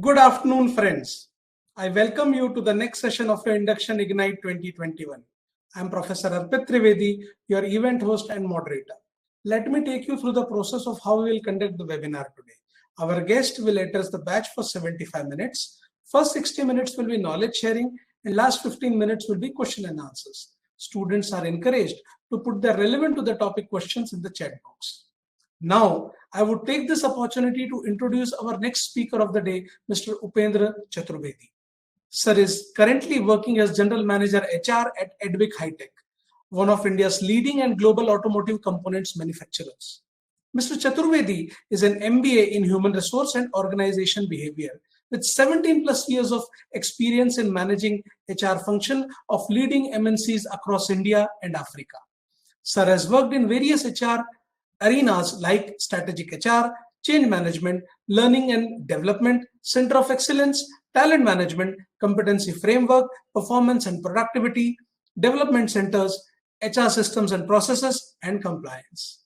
Good afternoon, friends. I welcome you to the next session of your Induction Ignite 2021. I am Professor Arpit Trivedi, your event host and moderator. Let me take you through the process of how we will conduct the webinar today. Our guest will address the batch for 75 minutes. First 60 minutes will be knowledge sharing and last 15 minutes will be question and answers. Students are encouraged to put the relevant to the topic questions in the chat box. Now, I would take this opportunity to introduce our next speaker of the day, Mr. Upendra Chaturvedi. Sir is currently working as General Manager HR at Edwick High-Tech, one of India's leading and global automotive components manufacturers. Mr. Chaturvedi is an MBA in Human Resource and Organization Behavior with 17 plus years of experience in managing HR function of leading MNCs across India and Africa. Sir has worked in various HR arenas like strategic HR, change management, learning and development, center of excellence, talent management, competency framework, performance and productivity, development centers, HR systems and processes, and compliance.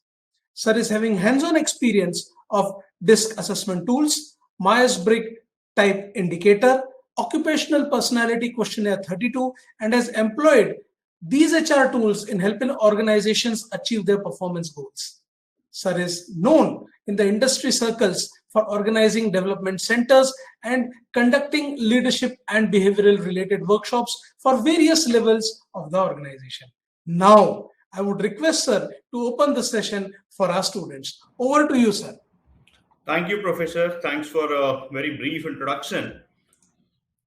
Sir is having hands-on experience of DISC assessment tools, Myers-Briggs type indicator, occupational personality questionnaire 32, and has employed these HR tools in helping organizations achieve their performance goals. Sir is known in the industry circles for organizing development centers and conducting leadership and behavioral related workshops for various levels of the organization. Now, I would request sir to open the session for our students. Over to you, sir. Thank you, Professor. Thanks for a very brief introduction.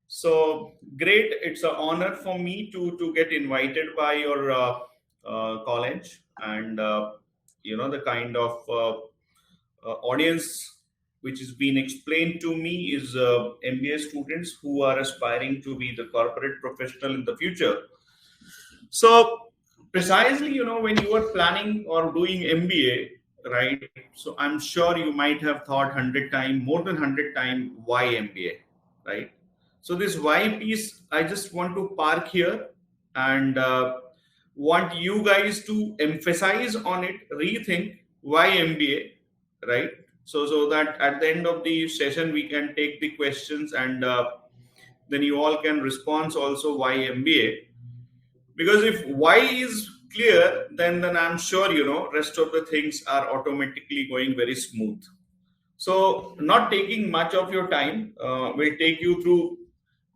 So great. It's an honor for me to get invited by your college and the kind of audience which is being explained to me is MBA students who are aspiring to be the corporate professional in the future. So precisely, when you are planning or doing MBA, right? So I'm sure you might have thought 100 times, more than 100 times, why MBA, right? So this why piece, I just want to park here and want you guys to emphasize on it, rethink why MBA, right? So that at the end of the session, we can take the questions and then you all can respond also why MBA. Because if why is clear, then I'm sure, rest of the things are automatically going very smooth. So not taking much of your time, we'll take you through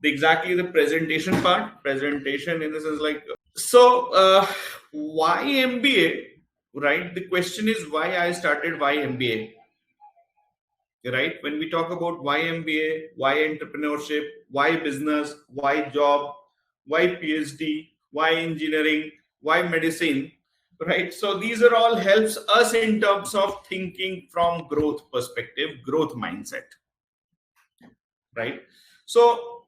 exactly the presentation part. Presentation in the sense like, so why MBA, right? The question is why I started why MBA, right? When we talk about why MBA, why entrepreneurship, why business, why job, why PhD, why engineering, why medicine, right? So these are all helps us in terms of thinking from growth perspective, growth mindset, right? So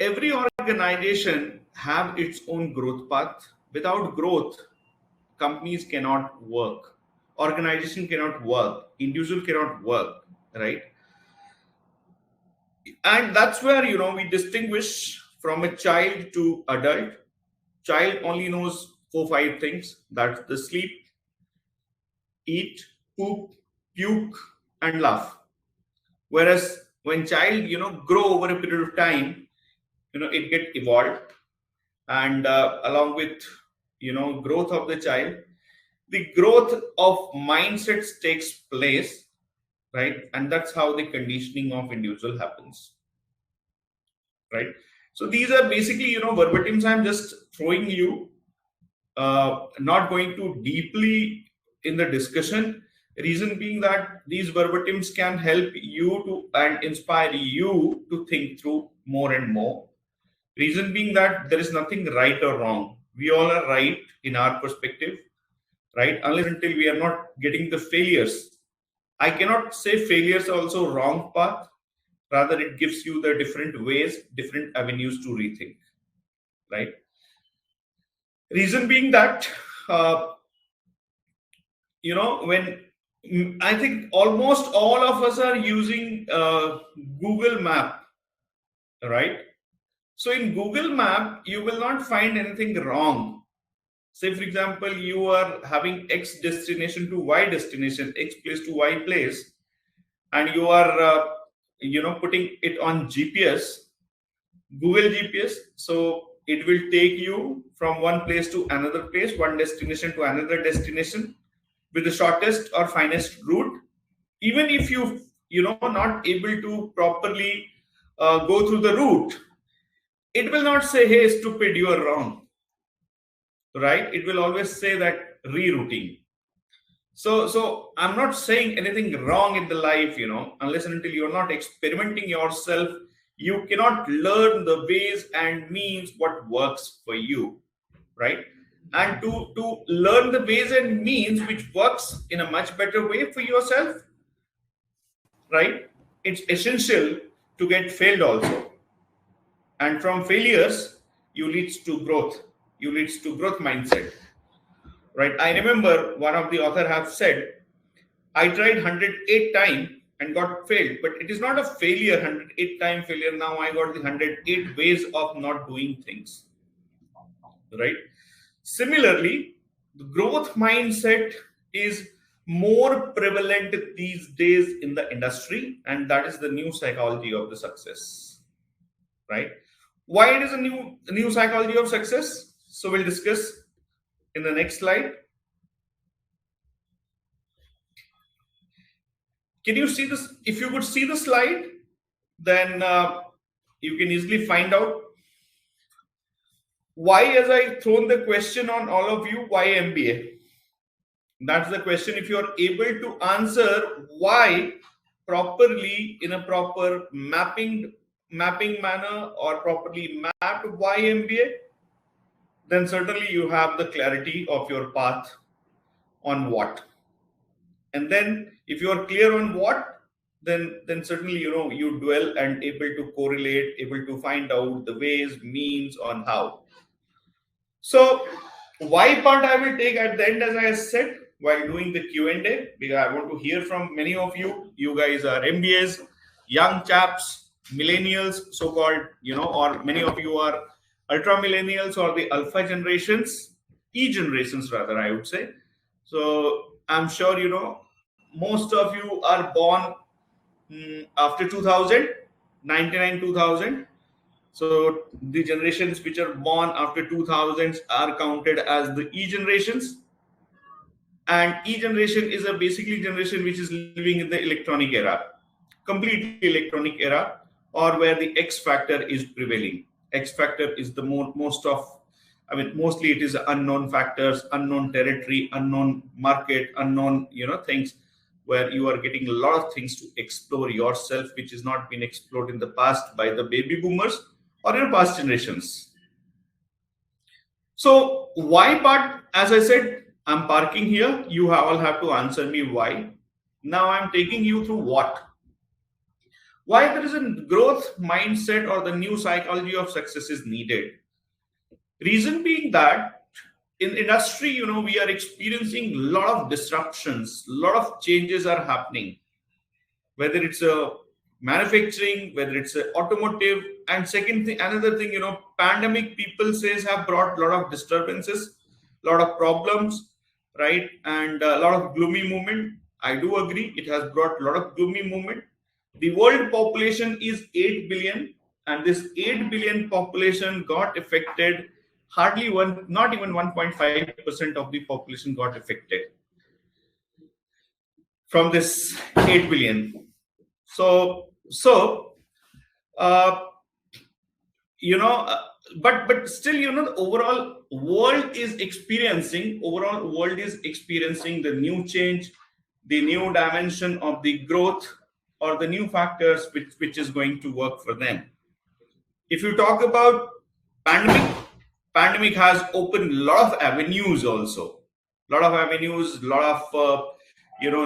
every organization have its own growth path. Without growth, companies cannot work, organization cannot work, individual cannot work, right? And that's where we distinguish from a child to adult. Child only knows 4-5 things. That's the sleep, eat, poop, puke, and laugh. Whereas when child grow over a period of time, it get evolved, and along with growth of the child, the growth of mindsets takes place, right? And that's how the conditioning of individual happens, right? So these are basically verbatims I'm just throwing you, not going too deeply in the discussion. Reason being that these verbatims can help you to and inspire you to think through more and more. Reason being that there is nothing right or wrong. We all are right in our perspective, right? Unless until we are not getting the failures. I cannot say failures are also wrong path. Rather, it gives you the different ways, different avenues to rethink, right? Reason being that, when I think almost all of us are using Google Map, right? So in Google Map, you will not find anything wrong. Say, for example, you are having X destination to Y destination, X place to Y place, and you are putting it on GPS, Google GPS. So it will take you from one place to another place, one destination to another destination, with the shortest or finest route. Even if not able to properly go through the route, it will not say, hey stupid, you are wrong, right? It will always say that rerouting. So I'm not saying anything wrong in the life, unless and until you're not experimenting yourself, you cannot learn the ways and means what works for you, right? And to learn the ways and means which works in a much better way for yourself, right? It's essential to get failed also. And from failures, you leads to growth. You leads to growth mindset, right? I remember one of the author have said, I tried 108 times and got failed, but it is not a failure, 108 time failure. Now I got the 108 ways of not doing things, right? Similarly, the growth mindset is more prevalent these days in the industry, and that is the new psychology of the success, right? Why it is a new psychology of success? So we'll discuss in the next slide. Can you see this? If you could see the slide, then you can easily find out why, as I thrown the question on all of you, why MBA? That's the question. If you are able to answer why properly in a proper mapping manner or properly mapped why MBA, then certainly you have the clarity of your path on what. And then if you are clear on what, then certainly you dwell and able to correlate, able to find out the ways, means on how. So why part I will take at the end, as I said, while doing the Q&A, because I want to hear from many of you. You guys are MBAs, young chaps, millennials, so-called, or many of you are ultra millennials or the alpha generations, E-generations rather, I would say. So I'm sure, most of you are born after 2000, 99, 2000. So the generations which are born after 2000s are counted as the E generations. And E generation is a basically generation which is living in the electronic era, completely electronic era, or where the X factor is prevailing. X factor is the mostly it is unknown factors, unknown territory, unknown market, unknown, things where you are getting a lot of things to explore yourself, which has not been explored in the past by the baby boomers or in past generations. So why part, as I said, I'm parking here. You all have to answer me why. Now I'm taking you through what. Why there is a growth mindset or the new psychology of success is needed. Reason being that in industry, we are experiencing a lot of disruptions, a lot of changes are happening, whether it's a manufacturing, whether it's a automotive, and another thing, pandemic people says have brought a lot of disturbances, a lot of problems, right? And a lot of gloomy movement. I do agree, it has brought a lot of gloomy movement. The world population is 8 billion, and this 8 billion population got affected. Not even 1.5% of the population got affected from this 8 billion. So but still, the overall world is experiencing the new change, the new dimension of the growth, or the new factors which is going to work for them. If you talk about pandemic has opened a lot of avenues also, a lot of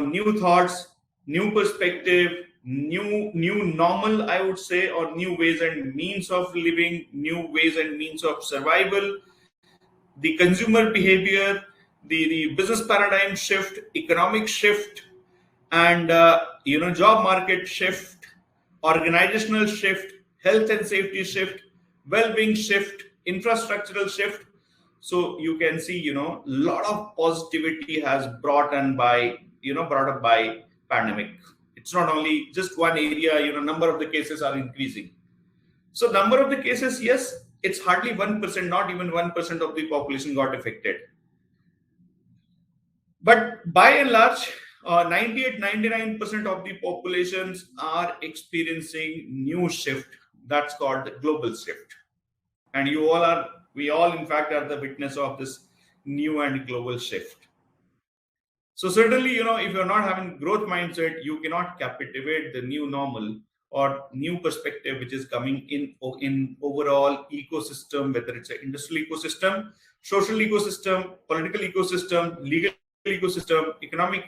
new thoughts, new perspective, new normal, I would say, or new ways and means of living, new ways and means of survival, the consumer behavior, the business paradigm shift, economic shift, and job market shift, organizational shift, health and safety shift, well-being shift, infrastructural shift. So you can see, a lot of positivity has brought up by pandemic. It's not only just one area, number of the cases are increasing. So number of the cases, yes, it's hardly 1%, not even 1% of the population got affected. But by and large, 98-99% of the populations are experiencing new shift. That's called the global shift. And we all in fact are the witness of this new and global shift. So certainly, if you're not having growth mindset, you cannot captivate the new normal or new perspective which is coming in overall ecosystem, whether it's an industrial ecosystem, social ecosystem, political ecosystem, legal ecosystem, economic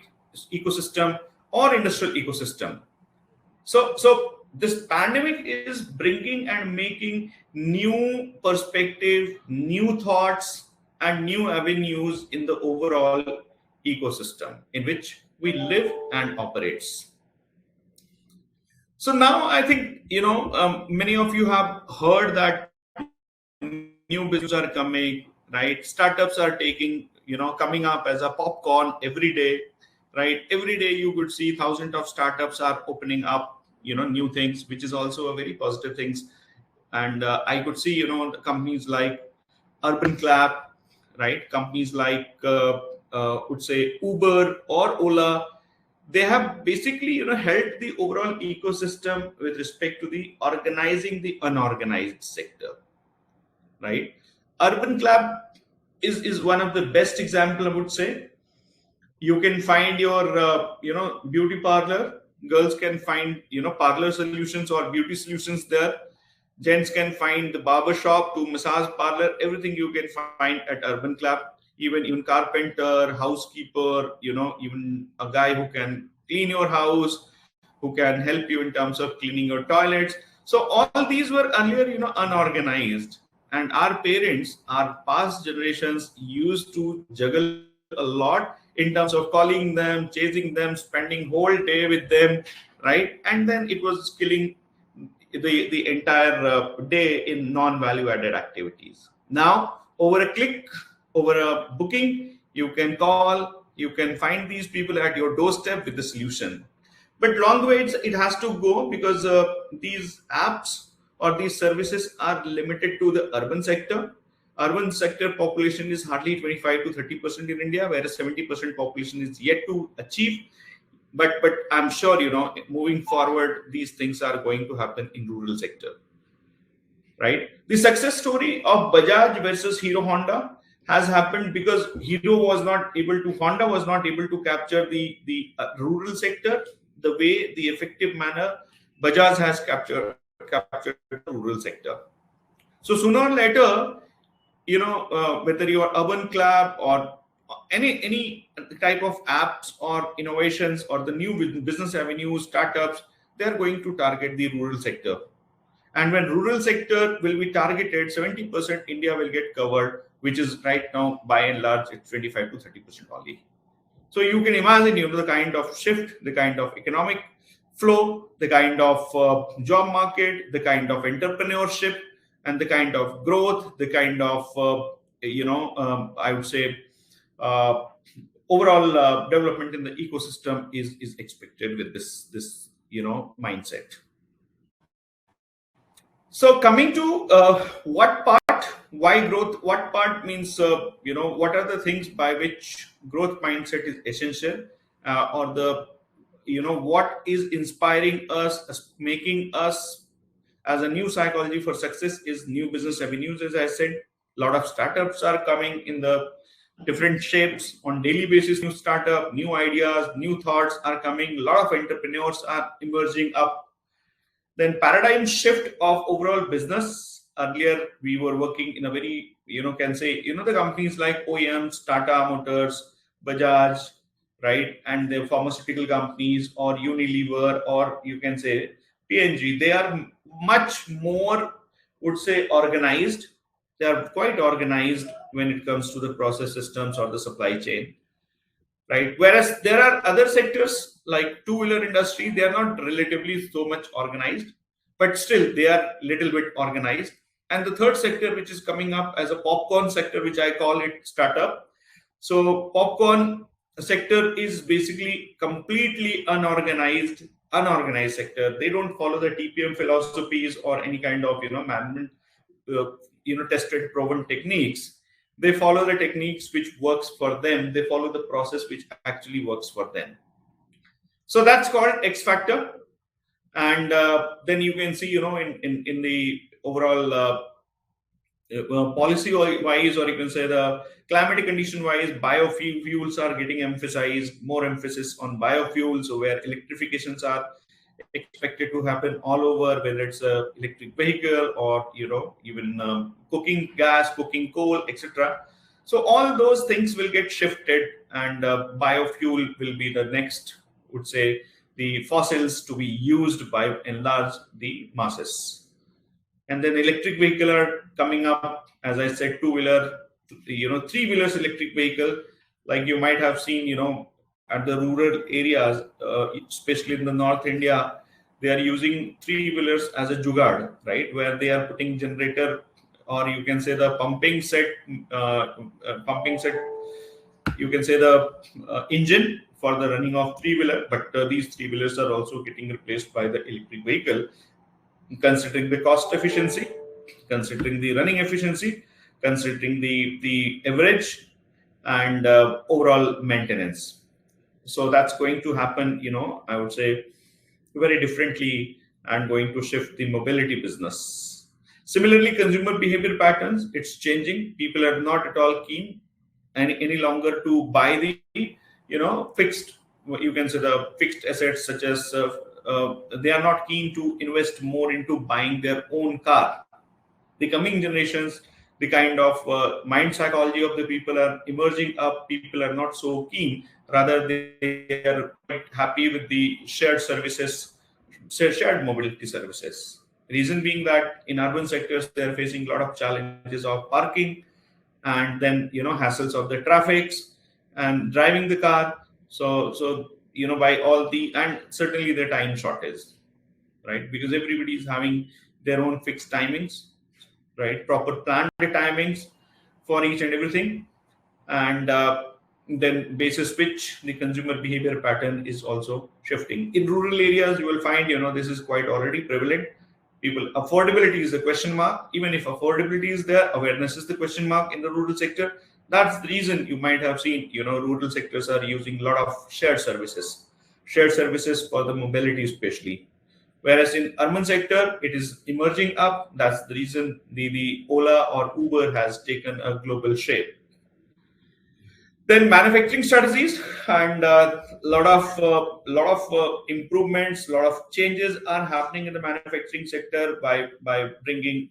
ecosystem, or industrial ecosystem. So this pandemic is bringing and making new perspective, new thoughts, and new avenues in the overall ecosystem in which we live and operates. So now I think many of you have heard that new businesses are coming, right? Startups are coming up as a popcorn every day, right? Every day you could see thousands of startups are opening up, new things, which is also a very positive things. And I could see, the companies like Urban Clap, right? Companies like would say Uber or Ola. They have basically, helped the overall ecosystem with respect to the organizing the unorganized sector, right? Urban Clap is one of the best example, I would say. You can find your beauty parlor. Girls can find parlor solutions or beauty solutions there. Gents can find the barber shop to massage parlor. Everything you can find at Urban Clap. Even carpenter, housekeeper, even a guy who can clean your house, who can help you in terms of cleaning your toilets. So all these were earlier unorganized, and our parents, our past generations used to juggle a lot in terms of calling them, chasing them, spending whole day with them, right? And then it was killing the entire day in non-value added activities. Now, over a click, over a booking, you can call, you can find these people at your doorstep with the solution. But long ways it has to go, because these apps or these services are limited to the urban sector. Urban sector population is hardly 25 to 30% in India, whereas 70% population is yet to achieve. But I'm sure, moving forward, these things are going to happen in rural sector, right? The success story of Bajaj versus Hero Honda has happened because Honda was not able to capture the rural sector the way, the effective manner Bajaj has captured the rural sector. So sooner or later, whether you are Urban Club or any type of apps or innovations or the new business avenues, startups, they are going to target the rural sector. And when rural sector will be targeted, 70% India will get covered, which is right now by and large it's 25 to 30% only. So you can imagine, the kind of shift, the kind of economic flow, the kind of job market, the kind of entrepreneurship, and the kind of growth, the kind of I would say overall development in the ecosystem is expected with this mindset. So coming to what part, why growth, what part means, what are the things by which growth mindset is essential, or the, what is inspiring us, making us as a new psychology for success is new business avenues. As I said, a lot of startups are coming in the different shapes on daily basis. New startup, new ideas, new thoughts are coming. A lot of entrepreneurs are emerging up. Then paradigm shift of overall business. Earlier we were working in a very, can say, the companies like OEMs, Tata Motors, Bajaj, right, and the pharmaceutical companies, or Unilever, or you can say P&G, they are much more, would say, organized. They are quite organized when it comes to the process systems or the supply chain, right? Whereas there are other sectors like two-wheeler industry, they are not relatively so much organized, but still they are little bit organized. And the third sector, which is coming up as a popcorn sector, which I call it startup. So popcorn sector is basically completely unorganized. unorganized sector. They don't follow the TPM philosophies or any kind of management tested proven techniques. They follow the techniques which works for them. They follow the process which actually works for them. So that's called X factor. And then you can see in the overall policy wise, or you can say the climatic condition wise, biofuels are getting emphasized, more emphasis on biofuels, so where electrifications are expected to happen all over, whether it's a electric vehicle or even cooking gas, cooking coal, etc. So all those things will get shifted, and biofuel will be the next, would say, the fossils to be used by enlarge the masses. And then electric vehicle are coming up, as I said, two-wheeler, three-wheelers electric vehicle, like you might have seen, at the rural areas, especially in the North India, they are using three-wheelers as a jugaad, right, where they are putting generator, or you can say the pumping set, you can say the engine for the running of three-wheeler, but these three-wheelers are also getting replaced by the electric vehicle, considering the cost efficiency, considering the running efficiency, considering the average and overall maintenance. So that's going to happen, I would say, very differently, and going to shift the mobility business. Similarly, consumer behavior patterns, it's changing. People are not at all keen any longer to buy the fixed, you can say the fixed assets, such as they are not keen to invest more into buying their own car. The coming generations, the kind of mind psychology of the people are emerging up. People are not so keen, rather they are quite happy with the shared services, shared mobility services. Reason being that in urban sectors they are facing a lot of challenges of parking, and then hassles of the traffics and driving the car. So by all the, and certainly the time shortage, right, because everybody is having their own fixed timings, right, proper planned timings for each and everything. And then basis which the consumer behavior pattern is also shifting. In rural areas, you will find this is quite already prevalent. People, affordability is the question mark. Even if affordability is there, awareness is the question mark in the rural sector. That's the reason you might have seen rural sectors are using a lot of shared services for the mobility especially. Whereas in urban sector, it is emerging up. That's the reason the Ola or Uber has taken a global shape. Then manufacturing strategies, and a lot of improvements, a lot of changes are happening in the manufacturing sector by bringing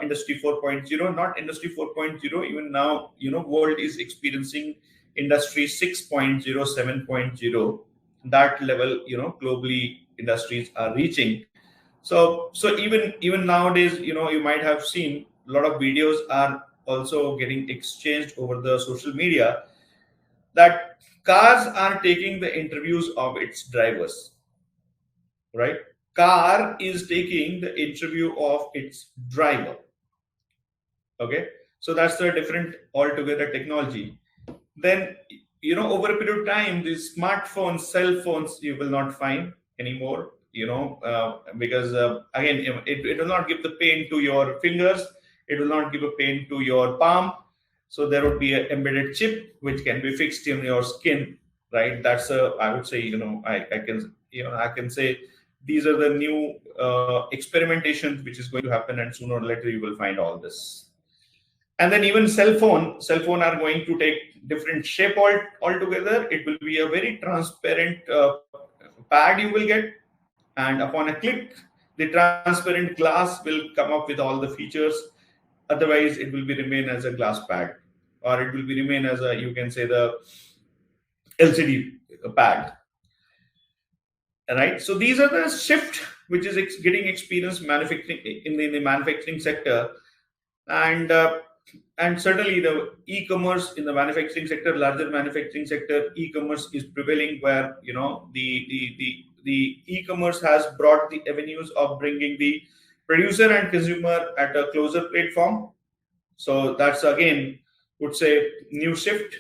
industry 4.0, not industry 4.0. Even now, world is experiencing industry 6.0, 7.0. That level, globally industries are reaching. So even nowadays, you might have seen a lot of videos are also getting exchanged over the social media, that cars are taking the interviews of its drivers, right? Car is taking the interview of its driver. Okay, so that's a different altogether technology. Then over a period of time, these smartphones, cell phones, you will not find anymore, because again, it will not give the pain to your fingers, it will not give a pain to your palm. So there would be an embedded chip which can be fixed in your skin, right? That's I would say, I can say these are the new experimentations which is going to happen, and sooner or later you will find all this. And then even cell phone are going to take different shape altogether. It will be a very transparent pad you will get, and upon a click, the transparent glass will come up with all the features. Otherwise, it will be remain as a glass pad, or it will be remain as a, you can say, the LCD pad. Right. So these are the shift which is getting experienced manufacturing in the manufacturing sector, and certainly the e-commerce in the manufacturing sector, larger manufacturing sector, e-commerce is prevailing, where the e-commerce has brought the avenues of bringing the producer and consumer at a closer platform. So that's again, would say, new shift.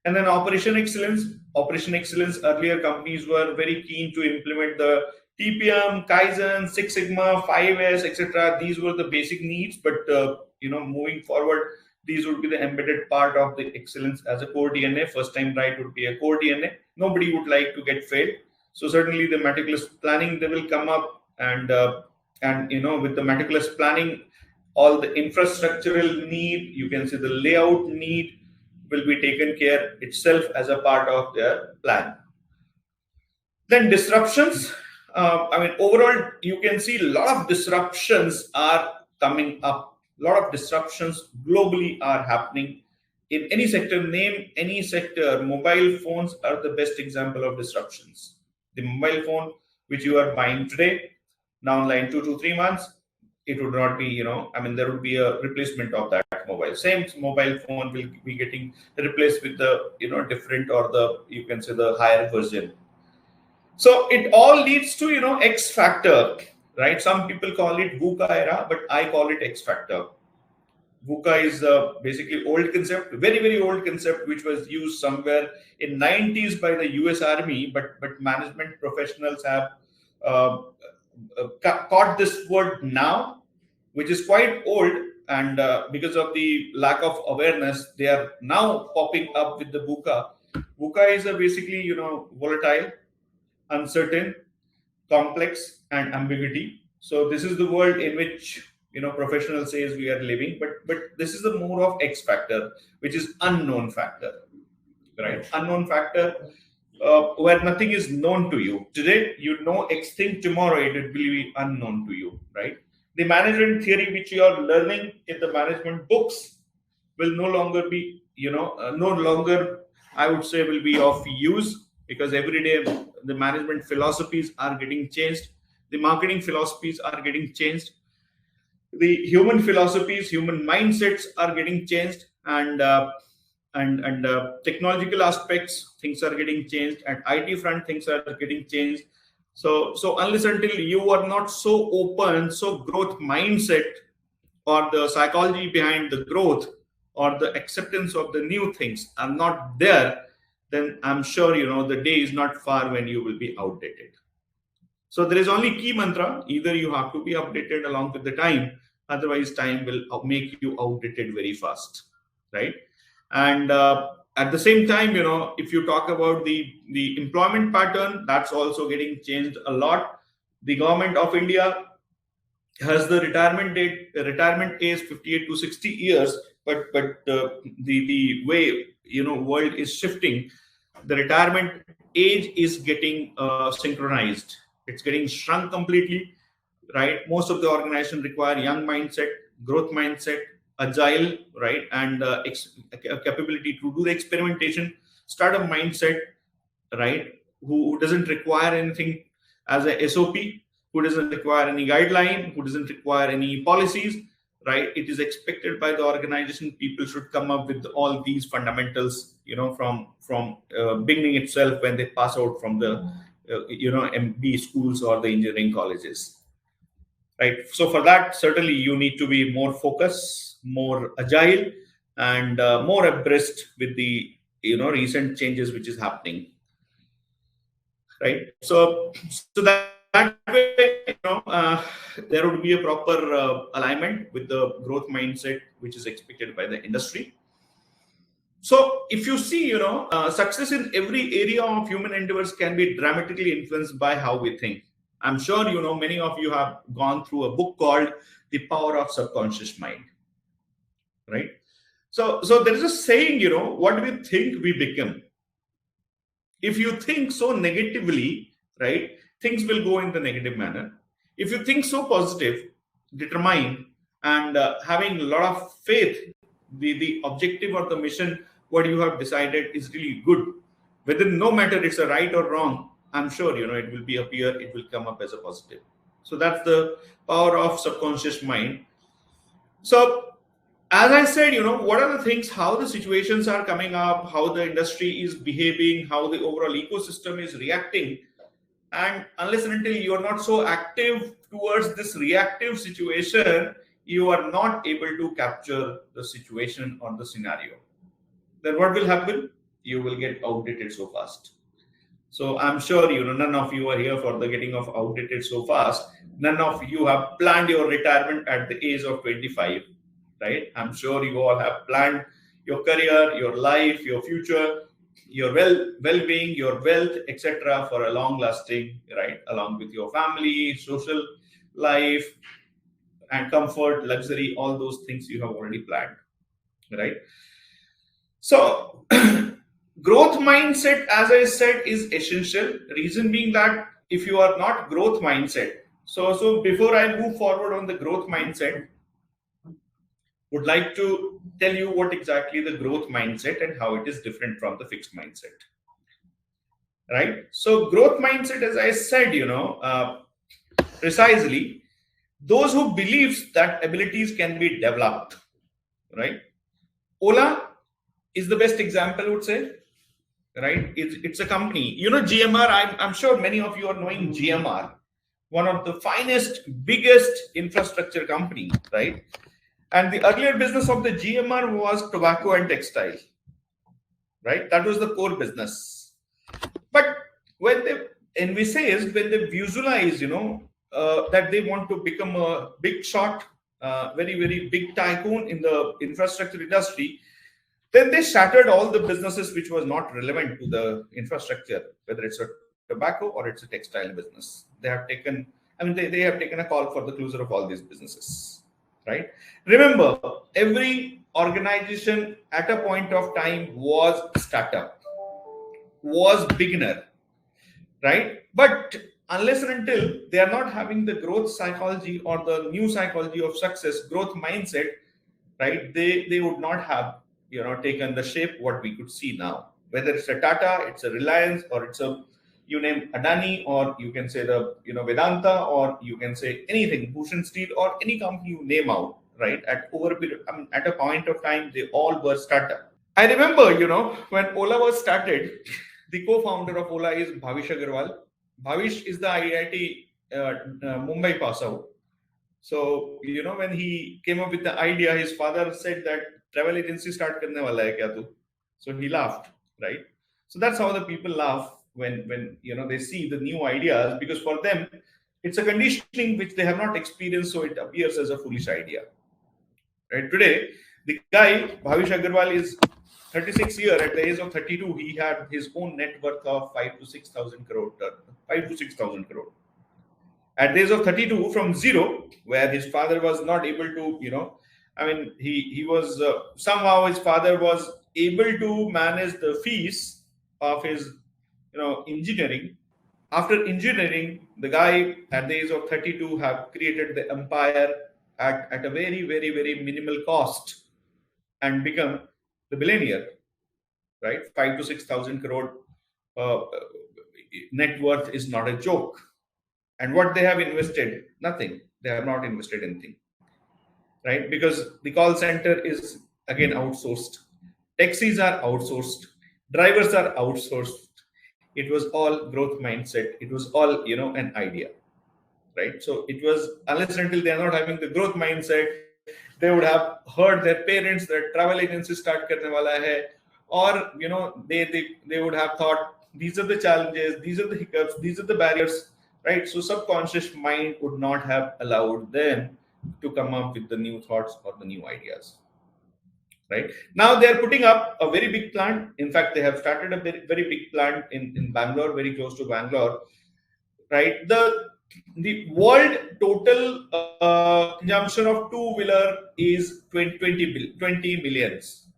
And then operation excellence. Operation excellence, earlier companies were very keen to implement the TPM, Kaizen, Six Sigma, 5S, etc. These were the basic needs, but moving forward, these would be the embedded part of the excellence as a core DNA. First time right would be a core DNA. Nobody would like to get failed. So certainly the meticulous planning, they will come up, and with the meticulous planning, all the infrastructural need, you can say the layout need, will be taken care itself as a part of their plan. Then disruptions. Overall, you can see a lot of disruptions are coming up. A lot of disruptions globally are happening in any sector. Name any sector. Mobile phones are the best example of disruptions. The mobile phone which you are buying today, now in line 2 to 3 months, it would not be, there would be a replacement of that mobile. Same mobile phone will be getting replaced with the, different, or the, you can say, the higher version. So it all leads to, X factor, right? Some people call it VUCA era, but I call it X factor. VUCA is basically old concept, very, very old concept, which was used somewhere in 90s by the US Army, but management professionals have caught this word now, which is quite old, and because of the lack of awareness, they are now popping up with the VUCA. VUCA is basically, volatile, uncertain, complex, and ambiguity. So this is the world in which, professional says we are living, but this is the more of X factor, which is unknown factor, right? Unknown factor, where nothing is known to you. Today, you know X thing, tomorrow it will be unknown to you, right? The management theory which you are learning in the management books will no longer be, I would say, will be of use, because every day the management philosophies are getting changed. The marketing philosophies are getting changed. The human philosophies, human mindsets are getting changed, and technological aspects, things are getting changed, and IT front, things are getting changed. So unless until you are not so open, so growth mindset, or the psychology behind the growth, or the acceptance of the new things are not there, then I'm sure, the day is not far when you will be outdated. So there is only key mantra: either you have to be updated along with the time, otherwise time will make you outdated very fast, right? And at the same time, if you talk about the employment pattern, that's also getting changed a lot. The government of India has the retirement age 58 to 60 years, but the way, world is shifting, the retirement age is getting synchronized. It's getting shrunk completely, right? Most of the organizations require young mindset, growth mindset, agile, right, and capability to do the experimentation, startup mindset, right, who doesn't require anything as a SOP, who doesn't require any guideline, who doesn't require any policies, right? It is expected by the organization people should come up with all these fundamentals, from beginning itself, when they pass out from the MB schools or the engineering colleges, right? So for that, certainly you need to be more focused, more agile, and more abreast with the recent changes which is happening, right? So that way, there would be a proper alignment with the growth mindset which is expected by the industry. So if you see, success in every area of human endeavors can be dramatically influenced by how we think. I'm sure many of you have gone through a book called The Power of Subconscious Mind, right? So there is a saying, what we think we become. If you think so negatively, right, things will go in the negative manner. If you think so positive, determined, and having a lot of faith, the objective or the mission, what you have decided is really good, whether no matter it's a right or wrong, I'm sure it will be appear, it will come up as a positive. So that's the power of subconscious mind. So as I said, what are the things, how the situations are coming up, how the industry is behaving, how the overall ecosystem is reacting, and unless and until you are not so active towards this reactive situation, you are not able to capture the situation or the scenario. Then what will happen? you will get outdated so fast. So I'm sure none of you are here for the getting of outdated so fast. None of you have planned your retirement at the age of 25, right? I'm sure you all have planned your career, your life, your future, your well-being, your wealth, etc., for a long-lasting, right? Along with your family, social life, and comfort, luxury, all those things you have already planned, right? So, growth mindset, as I said, is essential. Reason being that if you are not growth mindset, so before I move forward on the growth mindset, would like to tell you what exactly the growth mindset and how it is different from the fixed mindset, right? So, growth mindset, as I said, precisely those who believes that abilities can be developed, right? Ola is the best example, I would say, right? It's a company. GMR, I'm sure many of you are knowing GMR, one of the finest, biggest infrastructure company, right? And the earlier business of the GMR was tobacco and textile, right? That was the core business. But when they envisage, when they visualize, that they want to become a big shot, very, very big tycoon in the infrastructure industry, then they shattered all the businesses which was not relevant to the infrastructure, whether it's a tobacco or it's a textile business. They have taken a call for the closure of all these businesses, right? Remember, every organization at a point of time was startup, was beginner, right? But unless and until they are not having the growth psychology or the new psychology of success, growth mindset, right, they would not have taken the shape what we could see now. Whether it's a Tata, it's a Reliance, or it's a, you name Adani, or you can say the Vedanta, or you can say anything, Bhushan Steel, or any company you name out, right? At a point of time, they all were startup. I remember, when Ola was started, the co-founder of Ola is Bhavish Agarwal. Bhavish is the IIT Mumbai pass out. So, when he came up with the idea, his father said that travel agency start karne wala hai kya tu? So he laughed, right? So that's how the people laugh when they see the new ideas, because for them it's a conditioning which they have not experienced, so it appears as a foolish idea. Right? Today, the guy Bhavish Agarwal is 36 years. At the age of 32, he had his own net worth of 5 to 6,000 crore. 5 to 6,000 crore. At the age of 32, from zero, where his father was not able to, he was somehow his father was able to manage the fees of his, engineering. After engineering, the guy at the age of 32 have created the empire at a very, very, very minimal cost and become the billionaire, right? 5 to 6,000 crore net worth is not a joke. And what they have invested? Nothing. They have not invested anything, right? Because the call center is again outsourced. Taxis are outsourced. Drivers are outsourced. It was all growth mindset. It was all, an idea, right? So it was, unless and until they are not having the growth mindset, they would have heard their parents that travel agency start karne wala hai, or they would have thought these are the challenges, these are the hiccups, these are the barriers, right? So subconscious mind would not have allowed them to come up with the new thoughts or the new ideas. Right now, they are putting up a very big plant. In fact, they have started a very, very big plant in Bangalore, very close to Bangalore. Right, the world total consumption of two-wheeler is 20 millions,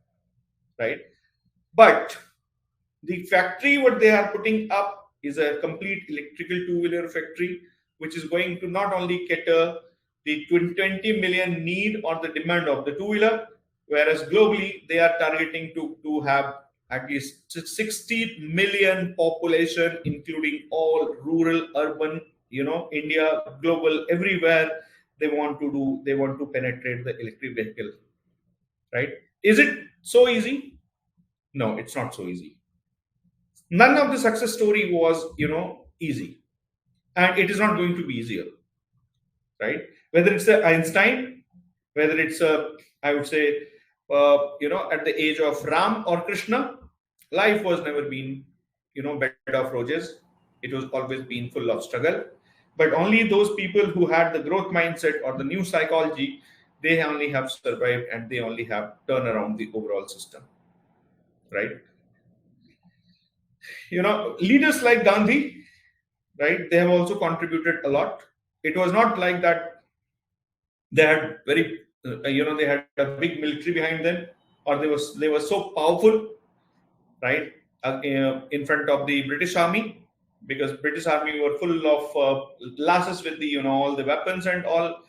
right? But the factory what they are putting up is a complete electrical two-wheeler factory, which is going to not only cater the 20 million need or the demand of the two-wheeler, whereas globally they are targeting to have at least 60 million population, including all rural, urban, India, global, everywhere. They want to penetrate the electric vehicle, right? Is it so easy? No, it's not so easy. None of the success story was, easy, and it is not going to be easier, right? Whether it's a Einstein, whether it's a, I would say, at the age of Ram or Krishna, life was never been, bed of roses. It was always been full of struggle. But only those people who had the growth mindset or the new psychology, they only have survived and they only have turned around the overall system, right? Leaders like Gandhi, right? They have also contributed a lot. It was not like that they had they had a big military behind them, or they were so powerful, right? In front of the British Army, because British Army were full of lasses with the all the weapons and all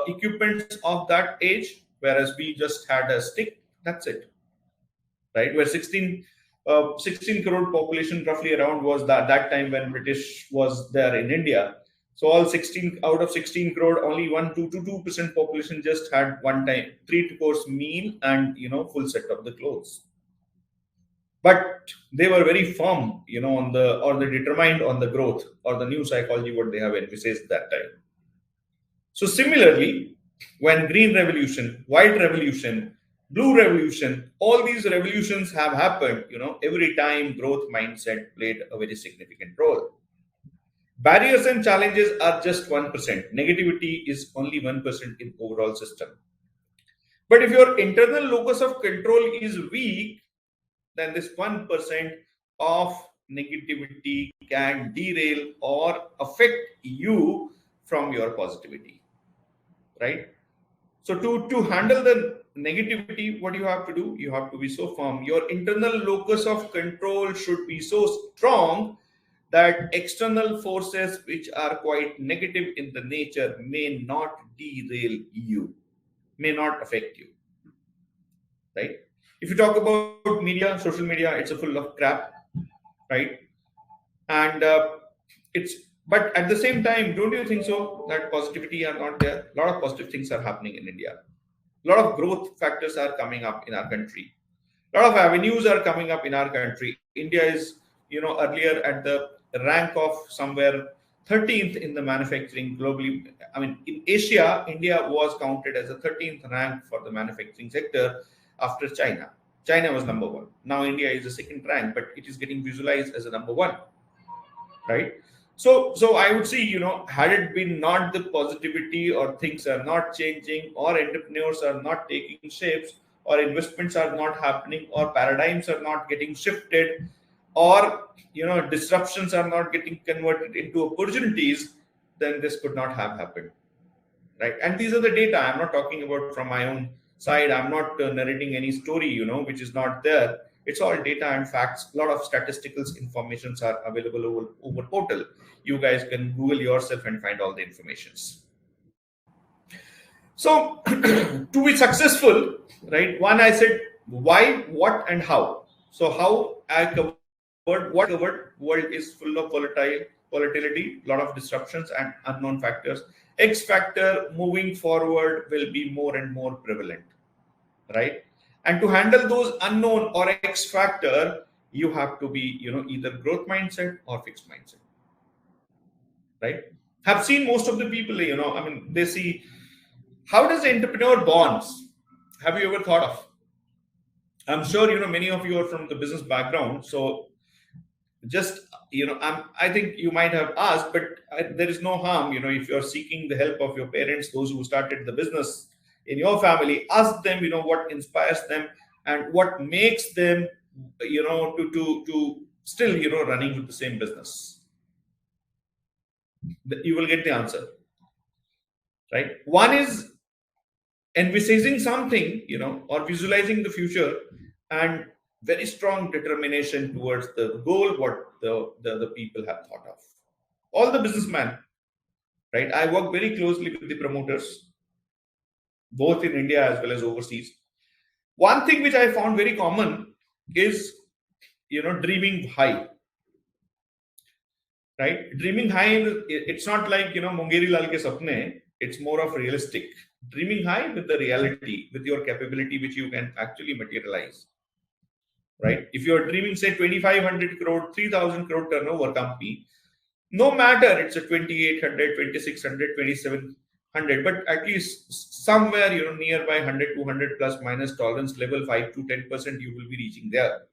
equipments of that age, whereas we just had a stick. That's it, right? Where 16 crore population roughly around was that time when British was there in India. So all 16 out of 16 crore, only 1 to 2% population just had one time 3 course meal and full set of the clothes. But they were very firm, on the or they determined on the growth or the new psychology what they have emphasized that time. So similarly, when green revolution, white revolution, blue revolution, all these revolutions have happened, every time growth mindset played a very significant role. Barriers and challenges are just 1%. Negativity is only 1% in overall system. But if your internal locus of control is weak, then this 1% of negativity can derail or affect you from your positivity, right? So to handle the negativity, what you have to do, you have to be so firm. Your internal locus of control should be so strong that external forces which are quite negative in the nature may not derail you, may not affect you, right? If you talk about media, social media, it's a full of crap, right? And it's but at the same time, don't you think so that positivity are not there? A lot of positive things are happening in India. A lot of growth factors are coming up in our country. A lot of avenues are coming up in our country. India is, earlier at the rank of somewhere 13th in the manufacturing globally. I mean, in Asia, India was counted as a 13th rank for the manufacturing sector after China. China was number one. Now India is the second rank, but it is getting visualized as a number one, right? So I would say, had it been not the positivity or things are not changing or entrepreneurs are not taking shapes or investments are not happening or paradigms are not getting shifted or disruptions are not getting converted into opportunities, then this could not have happened, right? And these are the data. I'm not talking about from my own side. I'm not narrating any story, which is not there. It's all data and facts. A lot of statistical informations are available over portal. You guys can Google yourself and find all the informations. So to be successful, right? One, I said why, what, and how. So how I covered what covered. World is full of volatility, a lot of disruptions and unknown factors. X factor moving forward will be more and more prevalent, right? And to handle those unknown or X factor, you have to be, either growth mindset or fixed mindset, right? Have seen most of the people, I mean, they see how does the entrepreneur bonds? Have you ever thought of? I'm sure, many of you are from the business background. So just, I think you might have asked, but there is no harm, if you're seeking the help of your parents, those who started the business in your family, ask them, what inspires them and what makes them, to still, running with the same business. You will get the answer, right? One is envisaging something, or visualizing the future and very strong determination towards the goal, what the people have thought of. All the businessmen, right? I work very closely with the promoters, both in India as well as overseas. One thing which I found very common is, dreaming high, right? Dreaming high, it's not like, Mungeri Lal ke sapne, it's more of realistic. Dreaming high with the reality, with your capability, which you can actually materialize, right? If you're dreaming, say, 2,500 crore, 3,000 crore turnover company, no matter it's a 2,800, 2,600, 2,700, but at least somewhere, nearby 100, 200 plus minus tolerance level 5 to 10%, you will be reaching there.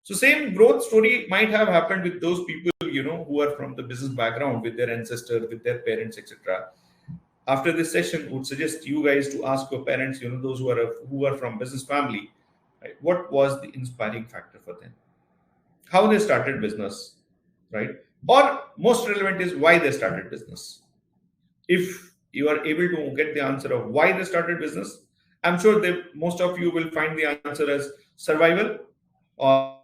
So same growth story might have happened with those people, who are from the business background, with their ancestors, with their parents, etc. After this session, would suggest you guys to ask your parents, those who are from business family, right, what was the inspiring factor for them, how they started business, right? Or most relevant is why they started business. If you are able to get the answer of why they started business, I'm sure most of you will find the answer as survival, or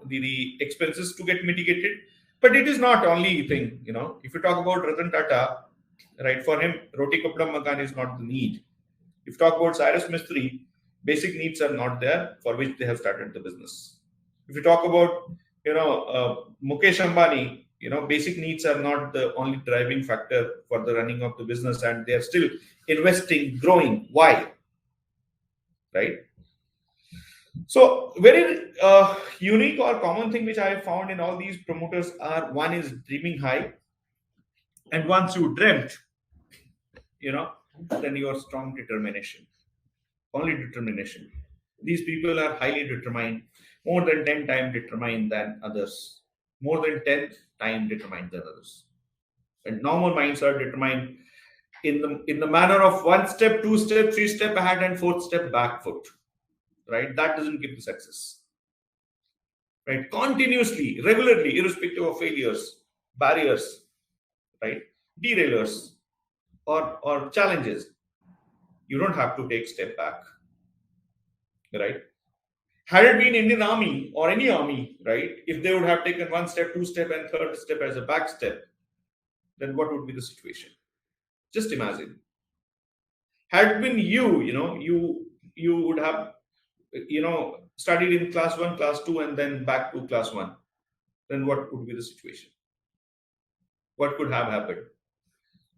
the expenses to get mitigated. But it is not only thing. If you talk about Ratan Tata, right, for him roti kapda makan is not the need. If you talk about Cyrus Mistry, basic needs are not there for which they have started the business. If you talk about Mukesh Ambani, basic needs are not the only driving factor for the running of the business, and they are still investing, growing. Why? Right? So very unique or common thing which I have found in all these promoters are, one is dreaming high, and once you dreamt, then your strong determination, only determination. These people are highly determined, more than 10 times determined than others, more than 10 times determined than others. And normal minds are determined in the manner of one step, two step, three step ahead, and fourth step back foot. Right? That doesn't give the success. Right? Continuously, regularly, irrespective of failures, barriers, right? Derailers, or challenges. You don't have to take step back. Right? Had it been Indian Army or any army, right? If they would have taken one step, two step, and third step as a back step, then what would be the situation? Just imagine. Had it been you would have studied in class 1, class 2, and then back to class 1. Then what would be the situation? What could have happened?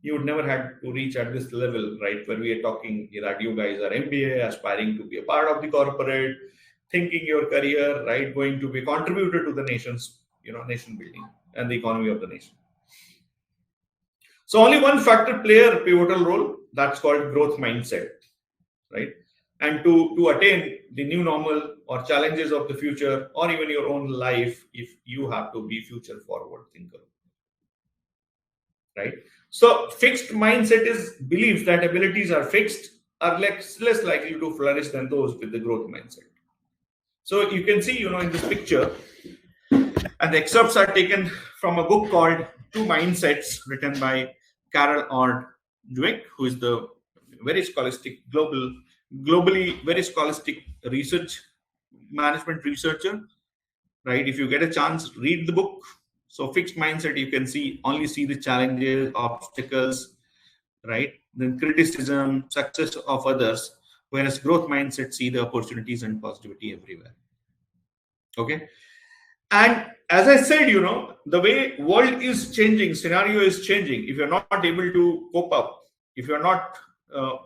You would never had to reach at this level, right? Where we are talking that you guys are MBA, aspiring to be a part of the corporate, thinking your career, right, going to be a contributor to the nation's, nation building and the economy of the nation. So only one factor play a pivotal role, that's called growth mindset, right? And to attain the new normal or challenges of the future, or even your own life, if you have to be future forward thinker, right? So fixed mindset is belief that abilities are fixed, are less likely to flourish than those with the growth mindset. So you can see, in this picture, and the excerpts are taken from a book called Two Mindsets, written by Carol Dweck, who is the very scholastic, globally very scholastic management researcher, right? If you get a chance, read the book. So fixed mindset, you can only see the challenges, obstacles, right? Then criticism, success of others, whereas growth mindset see the opportunities and positivity everywhere. Okay. And as I said, the way world is changing, scenario is changing. If you're not able to cope up, if you're not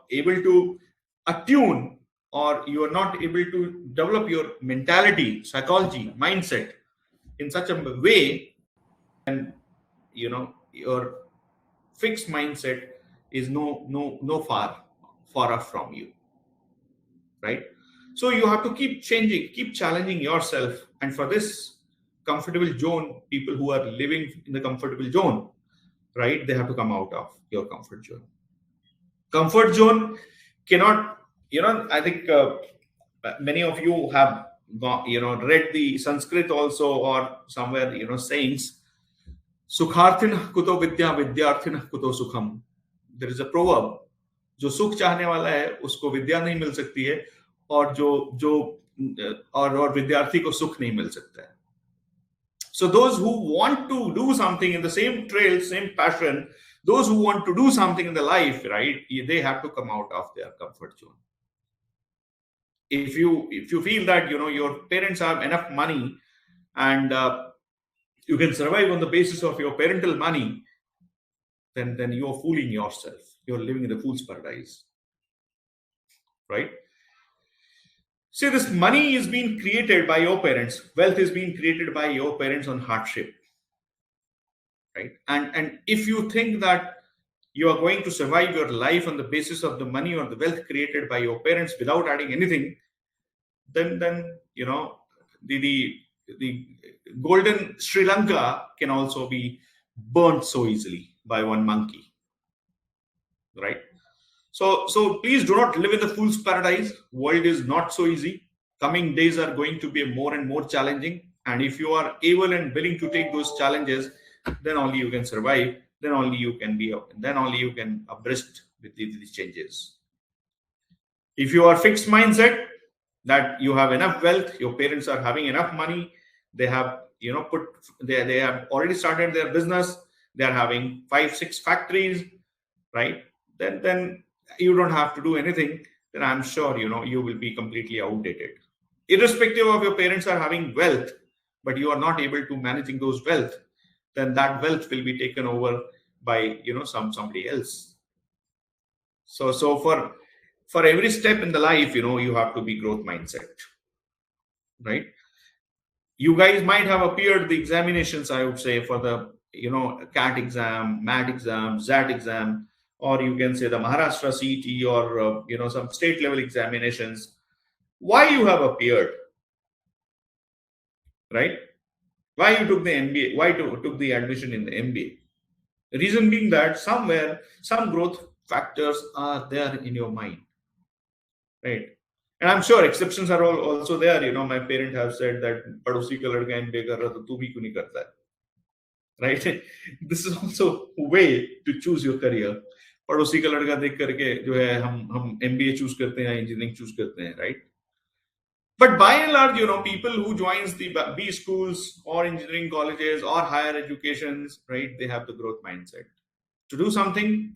able to attune, or you are not able to develop your mentality, psychology, mindset in such a way, then your fixed mindset is no far off from you, right? So you have to keep changing, keep challenging yourself, and for this comfortable zone, people who are living in the comfortable zone, right, they have to come out of your comfort zone. Comfort zone cannot, I think many of you have read the Sanskrit also, or somewhere, sayings, Sukharthin kuto vidya, vidyarthin kuto sukham. There is a proverb, जो सुख चाहने वाला है उसको विद्या नहीं मिल सकती है, और और विद्यार्थी को सुख नहीं मिल सकता है. So those who want to do something in the same trail, same passion, those who want to do something in their life, right, they have to come out of their comfort zone. If you feel that your parents have enough money and you can survive on the basis of your parental money, then you are fooling yourself. You're living in the fool's paradise, right? See, this money is being created by your parents. Wealth is being created by your parents on hardship, right? And if you think that you are going to survive your life on the basis of the money or the wealth created by your parents without adding anything, then the golden Sri Lanka can also be burnt so easily by one monkey, right? So please do not live in the fool's paradise. World is not so easy. Coming days are going to be more and more challenging. And if you are able and willing to take those challenges, then only you can survive. Then only you can abreast with these changes. If you are fixed mindset that you have enough wealth, your parents are having enough money, they have they have already started their business, they are having 5-6 factories, right? Then you don't have to do anything. Then I'm sure you will be completely outdated. Irrespective of your parents are having wealth, but you are not able to managing those wealth, then that wealth will be taken over by somebody else. So for every step in the life, you have to be growth mindset, right? You guys might have appeared the examinations, I would say, for the CAT exam, MAT exam, ZAT exam, or you can say the Maharashtra CET, or some state level examinations. Why you have appeared, right? Why you took the MBA? Why took the admission in the MBA? The reason being that somewhere some growth factors are there in your mind, right? And I'm sure exceptions are also there. My parents have said that padosi ka ladka MBA kar raha, to tu bhi kyun nahi karta hai, right? This is also a way to choose your career. पड़ोसी का लड़का देख करके जो है हम MBA choose करते हैं, engineering choose करते हैं, right? But by and large, people who joins the B schools or engineering colleges or higher educations, right? They have the growth mindset to do something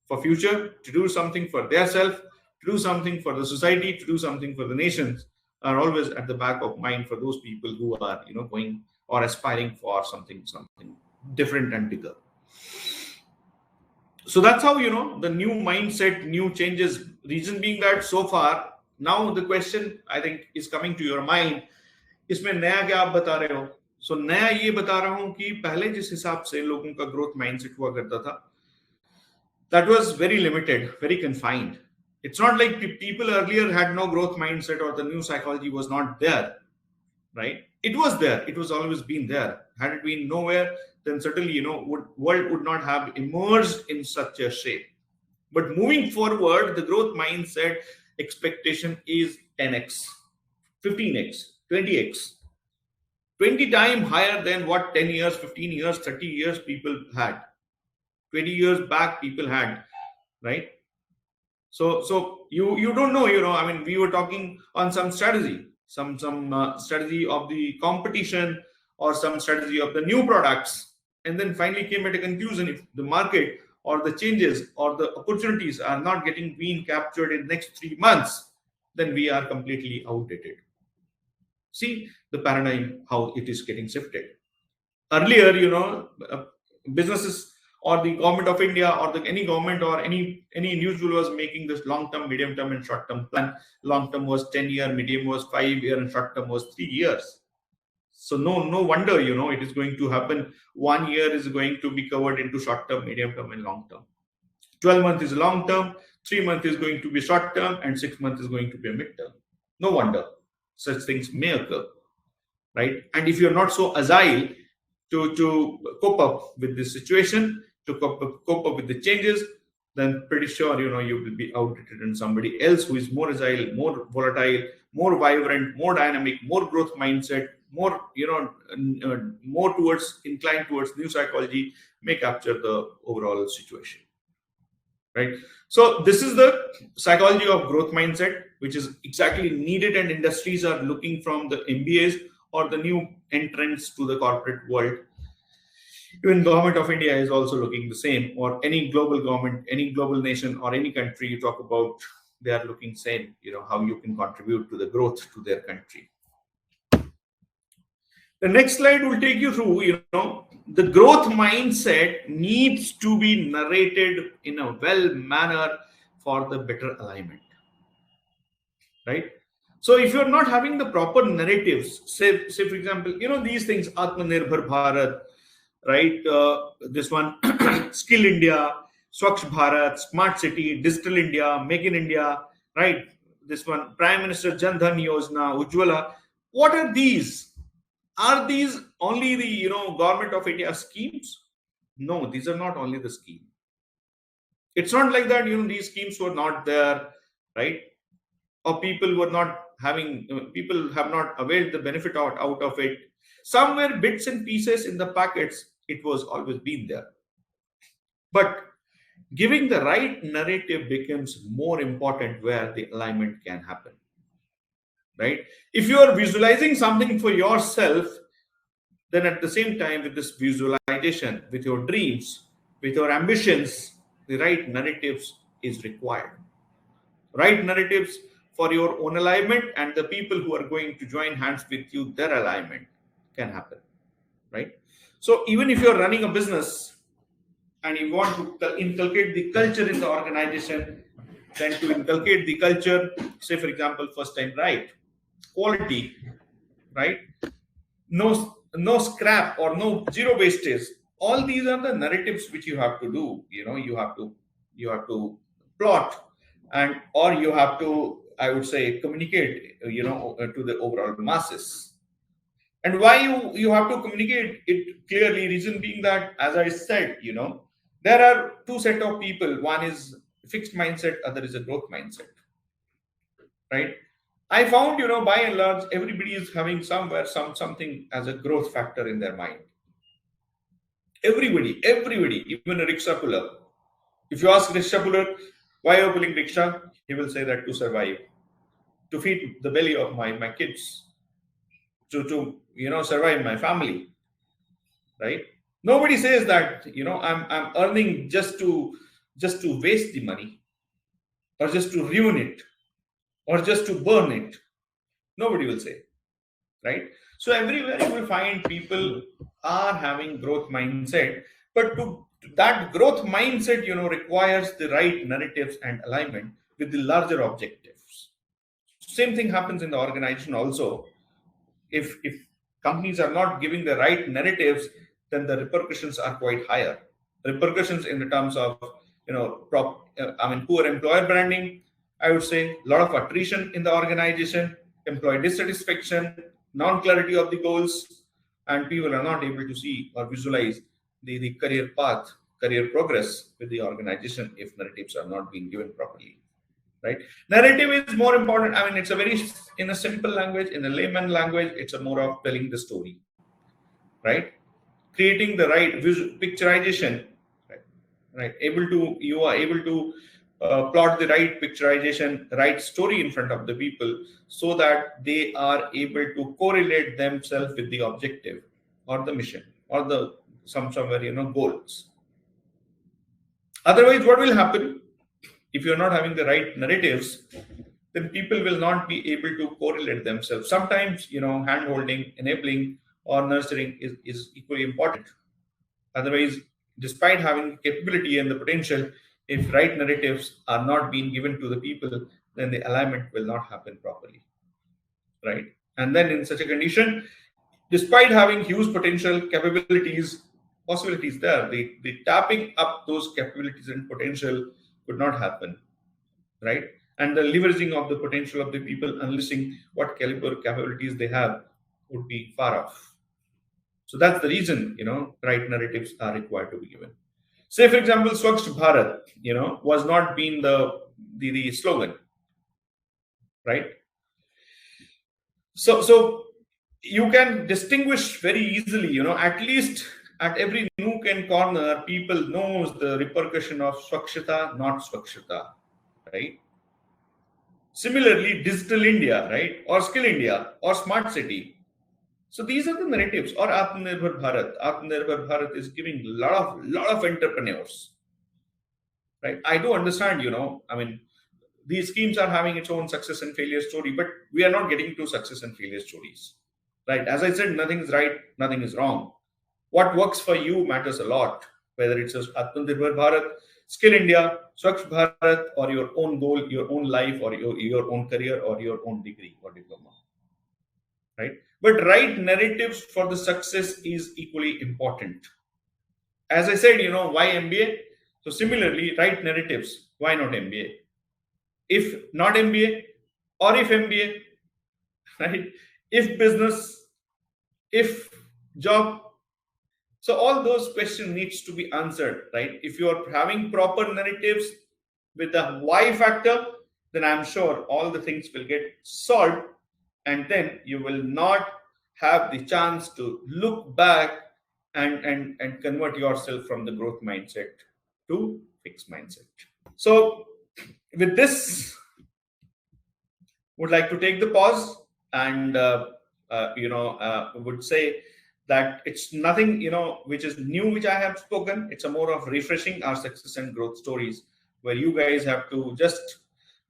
for future, to do something for their self, to do something for the society, to do something for the nations, are always at the back of mind for those people who are, going or aspiring for something different and bigger. So that's how, the new mindset, new changes. Reason being that so far, now the question I think is coming to your mind, इसमें नया क्या आप बता रहे हो? So नया ये बता रहा हूं कि पहले जिस हिसाब से लोगों का growth mindset हुआ करता था, that was very limited, very confined. It's not like people earlier had no growth mindset or the new psychology was not there, right? It was there. It was always been there. Had it been nowhere, then certainly, world would not have emerged in such a shape. But moving forward, the growth mindset expectation is 10x, 15x, 20x, 20 times higher than what 10 years, 15 years, 30 years people had. 20 years back people had, right? So you don't know, I mean, we were talking on some strategy, some strategy of the competition or some strategy of the new products, and then finally came at a conclusion: if the market or the changes or the opportunities are not being captured in next 3 months, then we are completely outdated. See the paradigm, how it is getting shifted. Earlier, businesses or the government of India or any government or any individual was making this long-term, medium-term and short-term plan. Long-term was 10 year, medium was 5 year, and short-term was 3 years. So no wonder, it is going to happen. 1 year is going to be covered into short-term, medium-term and long-term. 12 months is long-term, 3 months is going to be short-term, and 6 months is going to be a mid-term. No wonder such things may occur, right? And if you're not so agile to cope up with this situation, to cope up with the changes, then pretty sure you will be outdated, and somebody else who is more agile, more volatile, more vibrant, more dynamic, more growth mindset, more more inclined towards new psychology may capture the overall situation, right? So this is the psychology of growth mindset, which is exactly needed, and industries are looking from the MBAs or the new entrants to the corporate world. Even government of India is also looking the same, or any global government, any global nation or any country you talk about, they are looking same, how you can contribute to the growth to their country. The next slide will take you through, the growth mindset needs to be narrated in a well manner for the better alignment, right? So if you're not having the proper narratives, say for example, these things, Atmanirbhar Bharat, right? This one, Skill India, Swachh Bharat, Smart City, Digital India, Make in India, right? This one, Prime Minister Jan Dhan Yojana, Ujjwala. What are these? Are these only the government of India schemes? No, these are not only the scheme. It's not like that. These schemes were not there, right? Or people were not having. People have not availed the benefit out of it. Somewhere bits and pieces in the packets. It was always been there, but giving the right narrative becomes more important where the alignment can happen, right? If you are visualizing something for yourself, then at the same time, with this visualization, with your dreams, with your ambitions, the right narratives is required. Right narratives for your own alignment, and the people who are going to join hands with you, their alignment can happen, right? So even if you're running a business and you want to inculcate the culture in the organization, then to inculcate the culture, say for example, first time right, quality, right? No scrap or no zero wastage. All these are the narratives which you have to do. You have to plot, and or you have to, I would say, communicate to the overall masses. And why you have to communicate it clearly? Reason being that, as I said, there are two set of people. One is fixed mindset, other is a growth mindset, right? I found, by and large, everybody is having somewhere something as a growth factor in their mind. Everybody, even a rickshaw puller. If you ask rickshaw puller, why are you pulling rickshaw? He will say that to survive, to feed the belly of my kids, to survive my family, right? Nobody says that, I'm earning just to waste the money, or just to ruin it, or just to burn it. Nobody will say, right? So everywhere you will find people are having growth mindset, but to that growth mindset, requires the right narratives and alignment with the larger objectives. Same thing happens in the organization also. If companies are not giving the right narratives, then the repercussions are quite higher. Repercussions in the terms of poor employer branding. I would say a lot of attrition in the organization, employee dissatisfaction, non-clarity of the goals, and people are not able to see or visualize the career path, career progress with the organization if narratives are not being given properly, right? Narrative is more important. It's a very, in a simple language, in a layman language, it's a more of telling the story, right? Creating the right picturization, right? Right, you are able to plot the right picturization, right story in front of the people, so that they are able to correlate themselves with the objective or the mission or the somewhere goals. Otherwise, what will happen if you're not having the right narratives? Then people will not be able to correlate themselves. Sometimes, hand holding, enabling, or nurturing is equally important. Otherwise, despite having capability and the potential, if right narratives are not being given to the people, then the alignment will not happen properly, right? And then in such a condition, despite having huge potential, capabilities, possibilities there, the tapping up those capabilities and potential could not happen, right? And the leveraging of the potential of the people, unleashing what caliber capabilities they have, would be far off. So that's the reason, right narratives are required to be given. Say, for example, Swachh Bharat, was not being the slogan, right? So you can distinguish very easily, at least at every nook and corner, people knows the repercussion of Swachhata, not Swachhata, right? Similarly, Digital India, right? Or Skill India, or Smart City. So these are the narratives. Or Atmanirbhar Bharat. Atmanirbhar Bharat is giving lot of entrepreneurs, right? I do understand, these schemes are having its own success and failure story, but we are not getting to success and failure stories, right? As I said, nothing is right, nothing is wrong. What works for you matters a lot, whether it's Atmanirbhar Bharat, Skill India, Swachh Bharat, or your own goal, your own life, or your own career, or your own degree or diploma, right? But right narratives for the success is equally important. As I said, why MBA? So similarly, right narratives, why not MBA? If not MBA, or if MBA, right? if business, if job. So all those questions needs to be answered, right? If you are having proper narratives with the why factor, then I'm sure all the things will get solved, and then you will not have the chance to look back and convert yourself from the growth mindset to fixed mindset. So with this, would like to take the pause and would say that it's nothing which is new which I have spoken. It's a more of refreshing our success and growth stories, where you guys have to just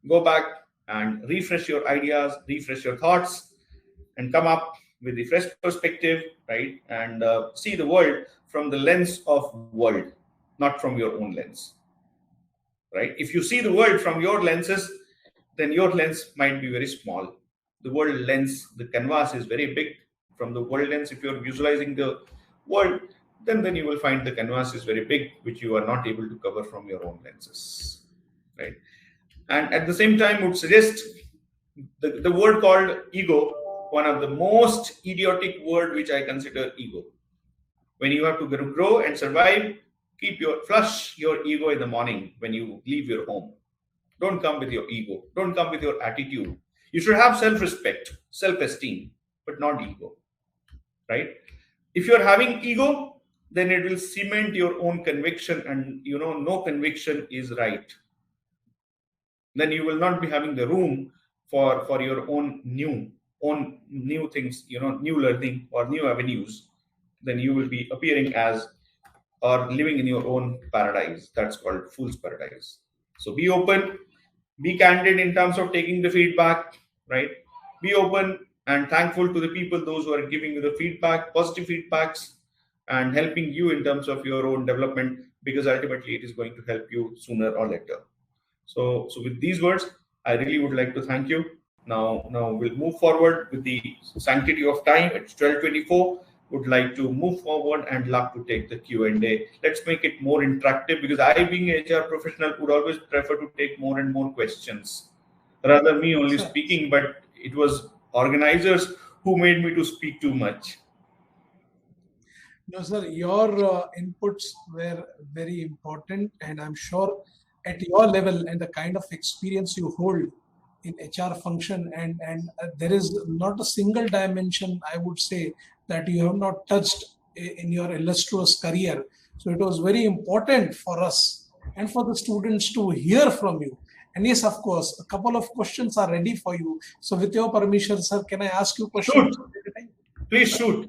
go back and refresh your ideas, refresh your thoughts, and come up with the fresh perspective, right? And see the world from the lens of world, not from your own lens, right? If you see the world from your lenses, then your lens might be very small. The world lens, the canvas is very big. From the world lens, if you're visualizing the world, then you will find the canvas is very big, which you are not able to cover from your own lenses, right? And at the same time, would suggest the word called ego, one of the most idiotic word which I consider ego. When you have to grow and survive, flush your ego in the morning when you leave your home. Don't come with your ego. Don't come with your attitude. You should have self-respect, self-esteem, but not ego, right? If you're having ego, then it will cement your own conviction, and no conviction is right. Then you will not be having the room for your own new things, new learning or new avenues. Then you will be appearing as or living in your own paradise. That's called fool's paradise. So be open, be candid in terms of taking the feedback, right? Be open and thankful to the people, those who are giving you the feedback, positive feedbacks, and helping you in terms of your own development, because ultimately it is going to help you sooner or later. So with these words, I really would like to thank you. Now we'll move forward with the sanctity of time. It's 12:24. Would like to move forward and love to take the Q&A. Let's make it more interactive, because I, being an HR professional, would always prefer to take more and more questions rather me only speaking. But it was organizers who made me to speak too much. No, sir, your inputs were very important, and I'm sure at your level and the kind of experience you hold in HR function, and there is not a single dimension, I would say, that you have not touched in your illustrious career. So it was very important for us and for the students to hear from you. And yes, of course, a couple of questions are ready for you. So with your permission, sir, can I ask you questions? Shoot. Please shoot.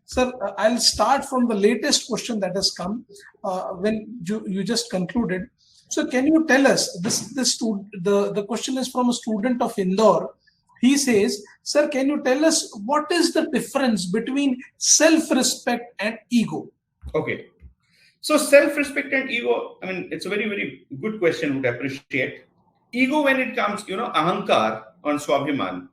Sir, I'll start from the latest question that has come when you just concluded. So can you tell us, the question is from a student of Indore. He says, sir, can you tell us what is the difference between self-respect and ego? Okay. So self-respect and ego, I mean, it's a very, very good question, would appreciate. Ego, when it comes, ahankar on swabhiman,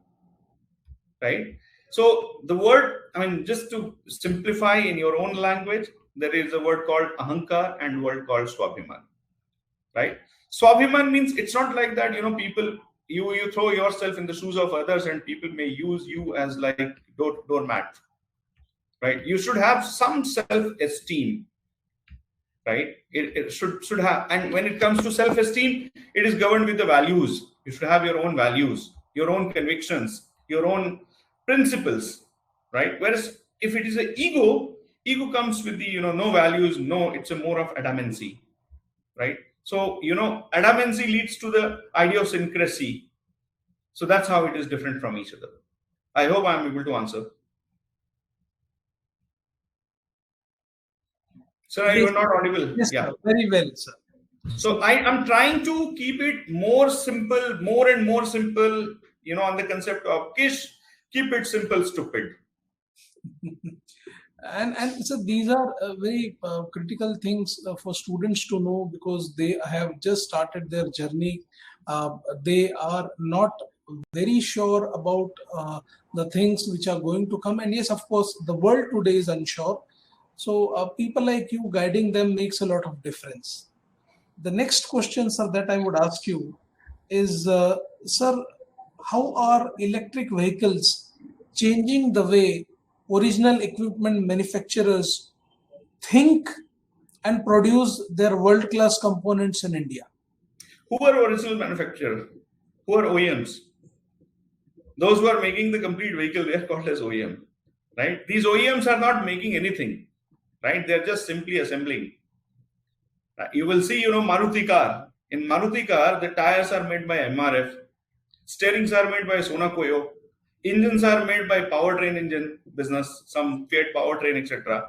right? So the word, I mean, just to simplify in your own language, there is a word called ahankar and word called swabhiman, right? Swabhiman means it's not like that, people, you throw yourself in the shoes of others and people may use you as like doormat, right? You should have some self-esteem, right? It should have, and when it comes to self-esteem, it is governed with the values. You should have your own values, your own convictions, your own principles, right? Whereas if it is an ego comes with the no values, no, it's a more of adamancy, right? So adamancy leads to the idiosyncrasy. So that's how it is different from each other. I hope I'm able to answer. Sir, you are not audible. Yes, yeah, sir. Very well, sir. So I am trying to keep it more simple, more and more simple, on the concept of Kish, keep it simple, stupid. And so these are very critical things for students to know, because they have just started their journey. They are not very sure about the things which are going to come. And yes, of course, the world today is unsure. So people like you guiding them makes a lot of difference. The next question, sir, that I would ask you is, sir, how are electric vehicles changing the way original equipment manufacturers think and produce their world-class components in India? Who are original manufacturers? Who are OEMs? Those who are making the complete vehicle, they are called as OEM, right? These OEMs are not making anything, right? They're just simply assembling. You will see, Maruti car. In Maruti car, the tires are made by MRF, steerings are made by Sonakoyo, engines are made by powertrain engine business, some Fiat powertrain, etc.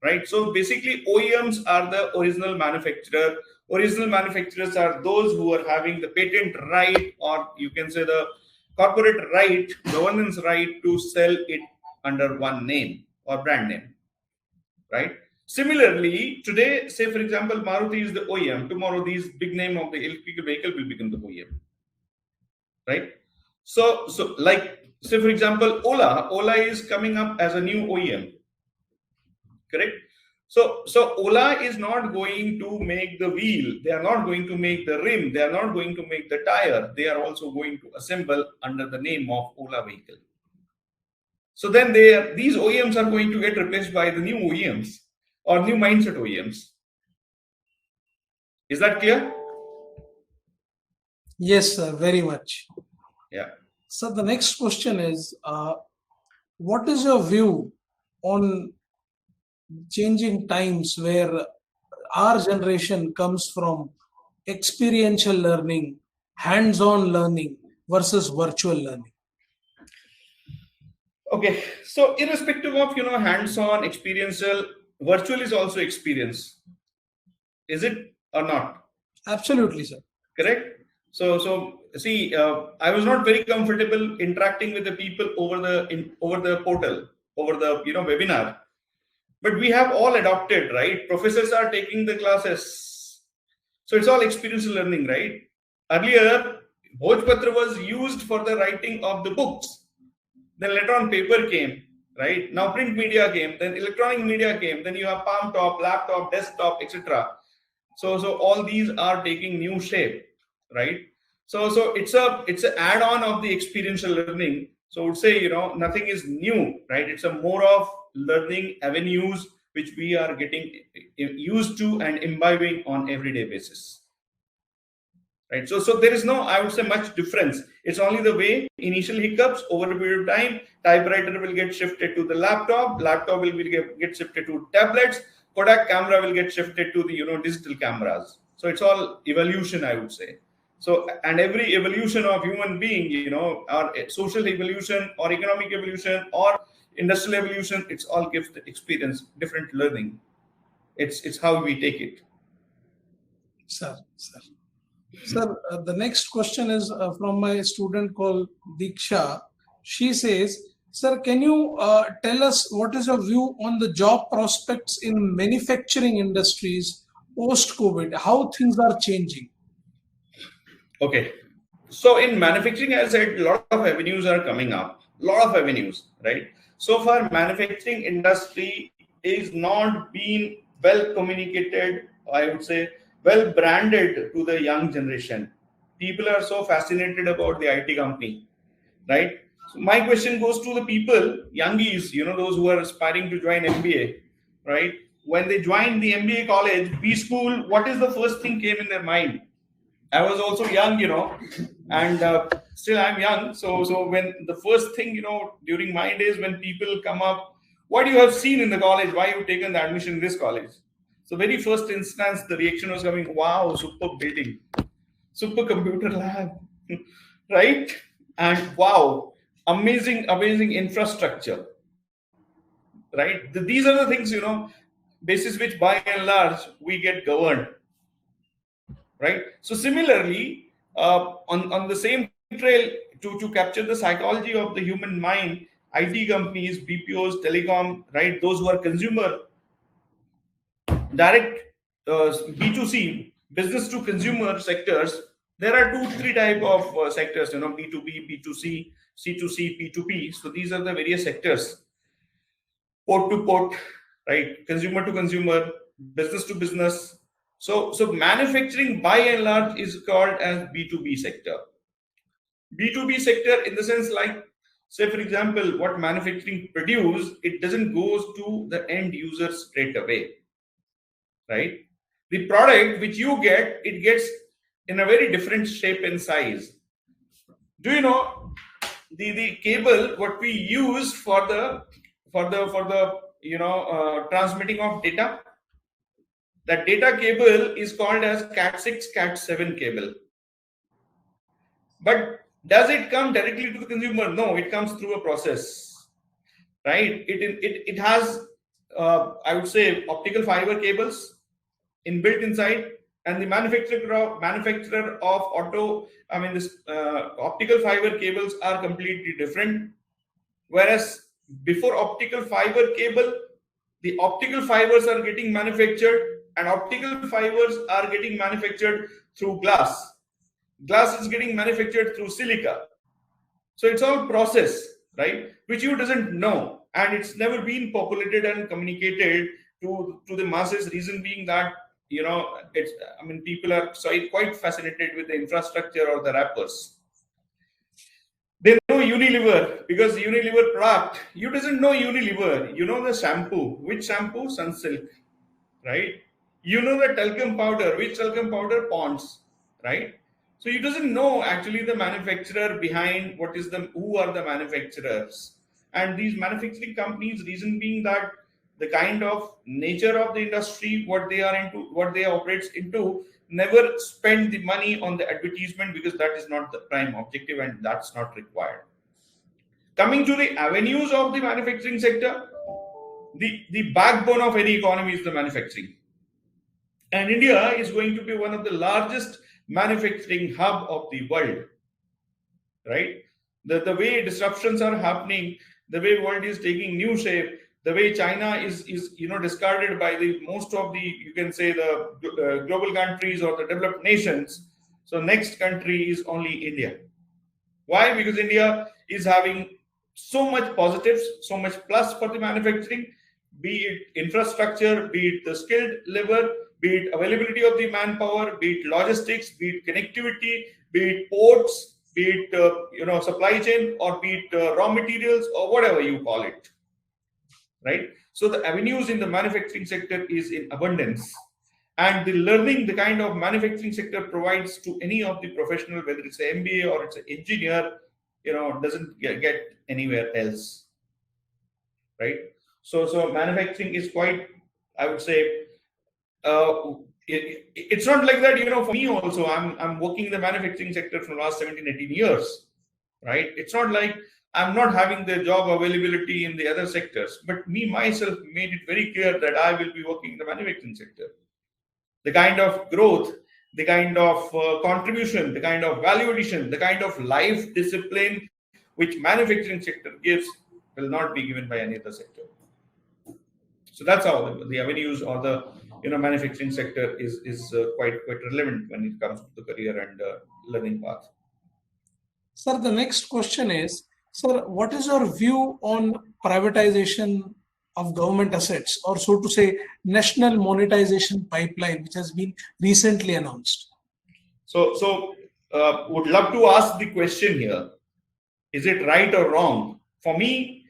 Right? So basically, OEMs are the original manufacturer. Original manufacturers are those who are having the patent right, or you can say the corporate right, governance right to sell it under one name or brand name, right? Similarly, today, say for example, Maruti is the OEM. Tomorrow, these big name of the electrical vehicle will become the OEM, right? So like say for example, Ola is coming up as a new OEM, correct? So Ola is not going to make the wheel. They are not going to make the rim. They are not going to make the tire. They are also going to assemble under the name of Ola vehicle. So then these OEMs are going to get replaced by the new OEMs or new mindset OEMs. Is that clear? Yes, sir, very much. Yeah. So the next question is, what is your view on changing times where our generation comes from experiential learning, hands-on learning versus virtual learning? Okay, so irrespective of hands-on, experiential, virtual is also experience. Is it or not? Absolutely, sir. Correct. So see, I was not very comfortable interacting with the people over the portal, over the webinar, but we have all adopted, right? Professors are taking the classes, so it's all experiential learning, right? Earlier, Bhojpatra was used for the writing of the books. Then later on paper came, right? Now print media came, then electronic media came, then you have palm top, laptop, desktop, etc. So all these are taking new shape, right? So it's an add-on of the experiential learning. So I would say, nothing is new, right? It's a more of learning avenues which we are getting used to and imbibing on everyday basis. Right. So there is no, I would say, much difference. It's only the way initial hiccups over a period of time. Typewriter will get shifted to the laptop. Laptop will get shifted to tablets. Kodak camera will get shifted to the digital cameras. So it's all evolution, I would say. So and every evolution of human being, or social evolution, or economic evolution, or industrial evolution, it's all gives the experience, different learning. It's how we take it. Sir. Sir, the next question is from my student called Diksha. She says, sir, can you tell us what is your view on the job prospects in manufacturing industries post-COVID? How things are changing? Okay. So in manufacturing, as I said, a lot of avenues are coming up. Lot of avenues, right? So far, manufacturing industry is not being well communicated, I would say, well branded to the young generation. People are so fascinated about the IT company, right? So my question goes to the people, youngies, those who are aspiring to join MBA, right? When they join the MBA college, B school, what is the first thing came in their mind? I was also young, and still I'm young. So when the first thing, during my days, when people come up, what you have seen in the college, why you've taken the admission in this college? So very first instance, the reaction was coming, wow, super building, super computer lab, right? And wow, amazing infrastructure, right? These are the things, basis which by and large we get governed. Right. So similarly, on the same trail, to capture the psychology of the human mind, IT companies, BPOs, telecom, right? Those who are consumer direct, B2C, business to consumer sectors. There are 2-3 type of sectors, B2B, B2C, C2C, P2P. So these are the various sectors. Port to port, right? Consumer to consumer, business to business. So manufacturing by and large is called as B2B sector. B2B sector in the sense like Say, for example, what manufacturing produce, it doesn't goes to the end user straight away, right? The product which you get, it gets in a very different shape and size. Do you know the cable what we use for the transmitting of data? That data cable is called as Cat6, Cat7 cable. But does it come directly to the consumer? No, it comes through a process, right? It has, I would say, optical fiber cables inbuilt inside, and the manufacturer of optical fiber cables are completely different. Whereas before optical fiber cable, the optical fibers are getting manufactured, and optical fibers are getting manufactured through glass. Glass is getting manufactured through silica. So it's all process, right? Which you doesn't know, and it's never been populated and communicated to the masses. Reason being that people are quite fascinated with the infrastructure or the wrappers. They know Unilever because Unilever product. You doesn't know Unilever. You know the shampoo. Which shampoo? Sunsilk, right? You know the talcum powder. Which talcum powder? Ponds, right? So you doesn't know actually the manufacturer behind who are the manufacturers. And these manufacturing companies, reason being that the kind of nature of the industry, what they are into, what they operate into, never spend the money on the advertisement because that is not the prime objective and that's not required. Coming to the avenues of the manufacturing sector, the backbone of any economy is the manufacturing. And India is going to be one of the largest manufacturing hub of the world, right? The way disruptions are happening, the way world is taking new shape, the way China is discarded by the most of the, you can say, the global countries or the developed nations. So next country is only India. Why? Because India is having so much positives, so much plus for the manufacturing, be it infrastructure, be it the skilled labor, be it availability of the manpower, be it logistics, be it connectivity, be it ports, be it supply chain, or be it raw materials, or whatever you call it, right? So the avenues in the manufacturing sector is in abundance, and the learning the kind of manufacturing sector provides to any of the professional, whether it's an MBA or it's an engineer, doesn't get anywhere else, right? So manufacturing is quite, I would say, it's not like that. For me also, I'm working in the manufacturing sector for the last 17-18 years, right? It's not like I'm not having the job availability in the other sectors, but me myself made it very clear that I will be working in the manufacturing sector. The kind of growth, the kind of contribution, the kind of value addition, the kind of life discipline which manufacturing sector gives will not be given by any other sector. So that's how the avenues or the manufacturing sector is quite relevant when it comes to the career and learning path. Sir, the next question is, sir, what is your view on privatization of government assets, or so to say, national monetization pipeline, which has been recently announced? So would love to ask the question here: is it right or wrong? For me,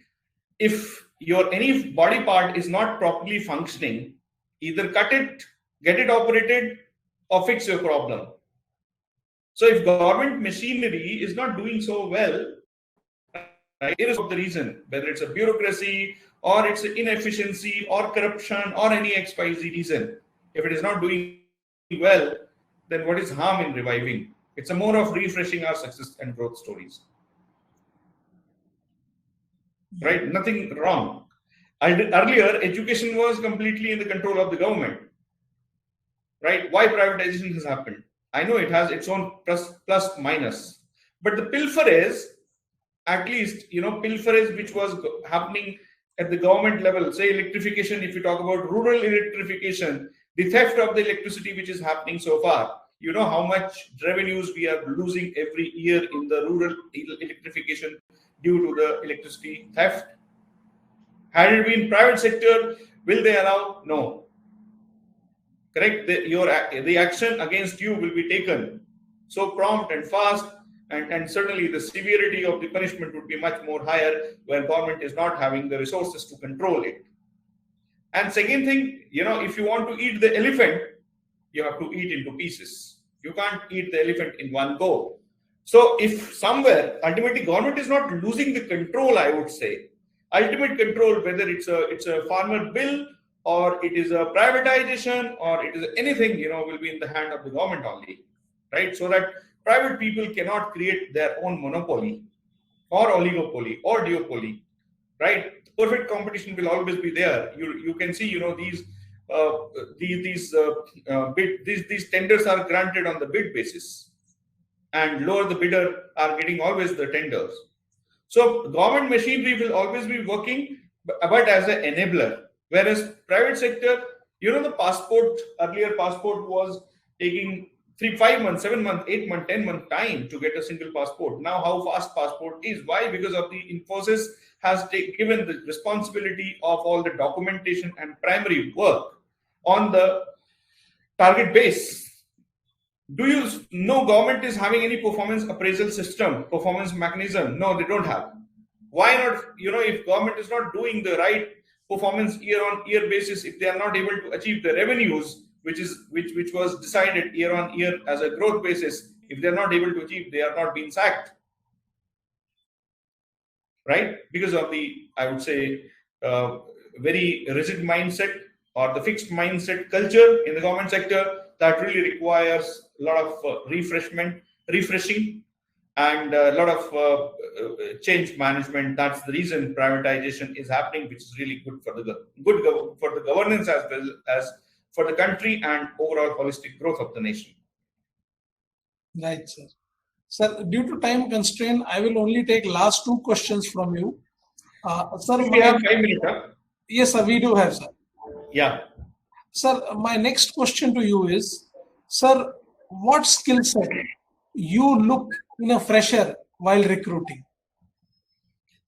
if your any body part is not properly functioning, either cut it, get it operated, or fix your problem. So if government machinery is not doing so well, right, it is of the reason, whether it's a bureaucracy or it's an inefficiency or corruption or any XYZ reason, if it is not doing well, then what is harm in reviving? It's a more of refreshing our success and growth stories. Right? Nothing wrong. Earlier, education was completely in the control of the government. Right? Why privatization has happened? I know it has its own plus minus, but the pilferage, at least pilferage which was happening at the government level, say electrification. If you talk about rural electrification, the theft of the electricity which is happening so far, you know how much revenues we are losing every year in the rural electrification due to the electricity theft. Had it been private sector, will they allow? No. Correct? The action against you will be taken so prompt and fast. and certainly the severity of the punishment would be much more higher where government is not having the resources to control it. And second thing, if you want to eat the elephant, you have to eat into pieces. You can't eat the elephant in one go. So if somewhere ultimately government is not losing the control, I would say ultimate control, whether it's a farmer bill or it is a privatization or it is anything, will be in the hand of the government only, right? So that private people cannot create their own monopoly or oligopoly or duopoly, right? Perfect competition will always be there. You can see, these tenders are granted on the bid basis, and lower the bidder are getting always the tenders. So government machinery will always be working, but as an enabler. Whereas private sector, the earlier passport was taking 3, 5 months, 7 months, 8 months, 10 months time to get a single passport. Now how fast passport is. Why? Because of the Infosys has given the responsibility of all the documentation and primary work on the target base. Do you know government is having any performance appraisal system, performance mechanism? No, they don't have. Why not? If government is not doing the right performance year on year basis, if they are not able to achieve the revenues, which was decided year on year as a growth basis, if they are not able to achieve, they are not being sacked, right? Because of the, I would say, very rigid mindset or the fixed mindset culture in the government sector that really requires a lot of refreshing, and a lot of change management. That's the reason privatization is happening, which is really good for the governance as well as for the country and overall holistic growth of the nation. Right, sir. Sir, due to time constraint, I will only take last 2 questions from you. Sir, we have 5 minutes. Huh? Yes, sir, we do have, sir. Yeah. Sir, my next question to you is, sir, what skill set you look in a fresher while recruiting?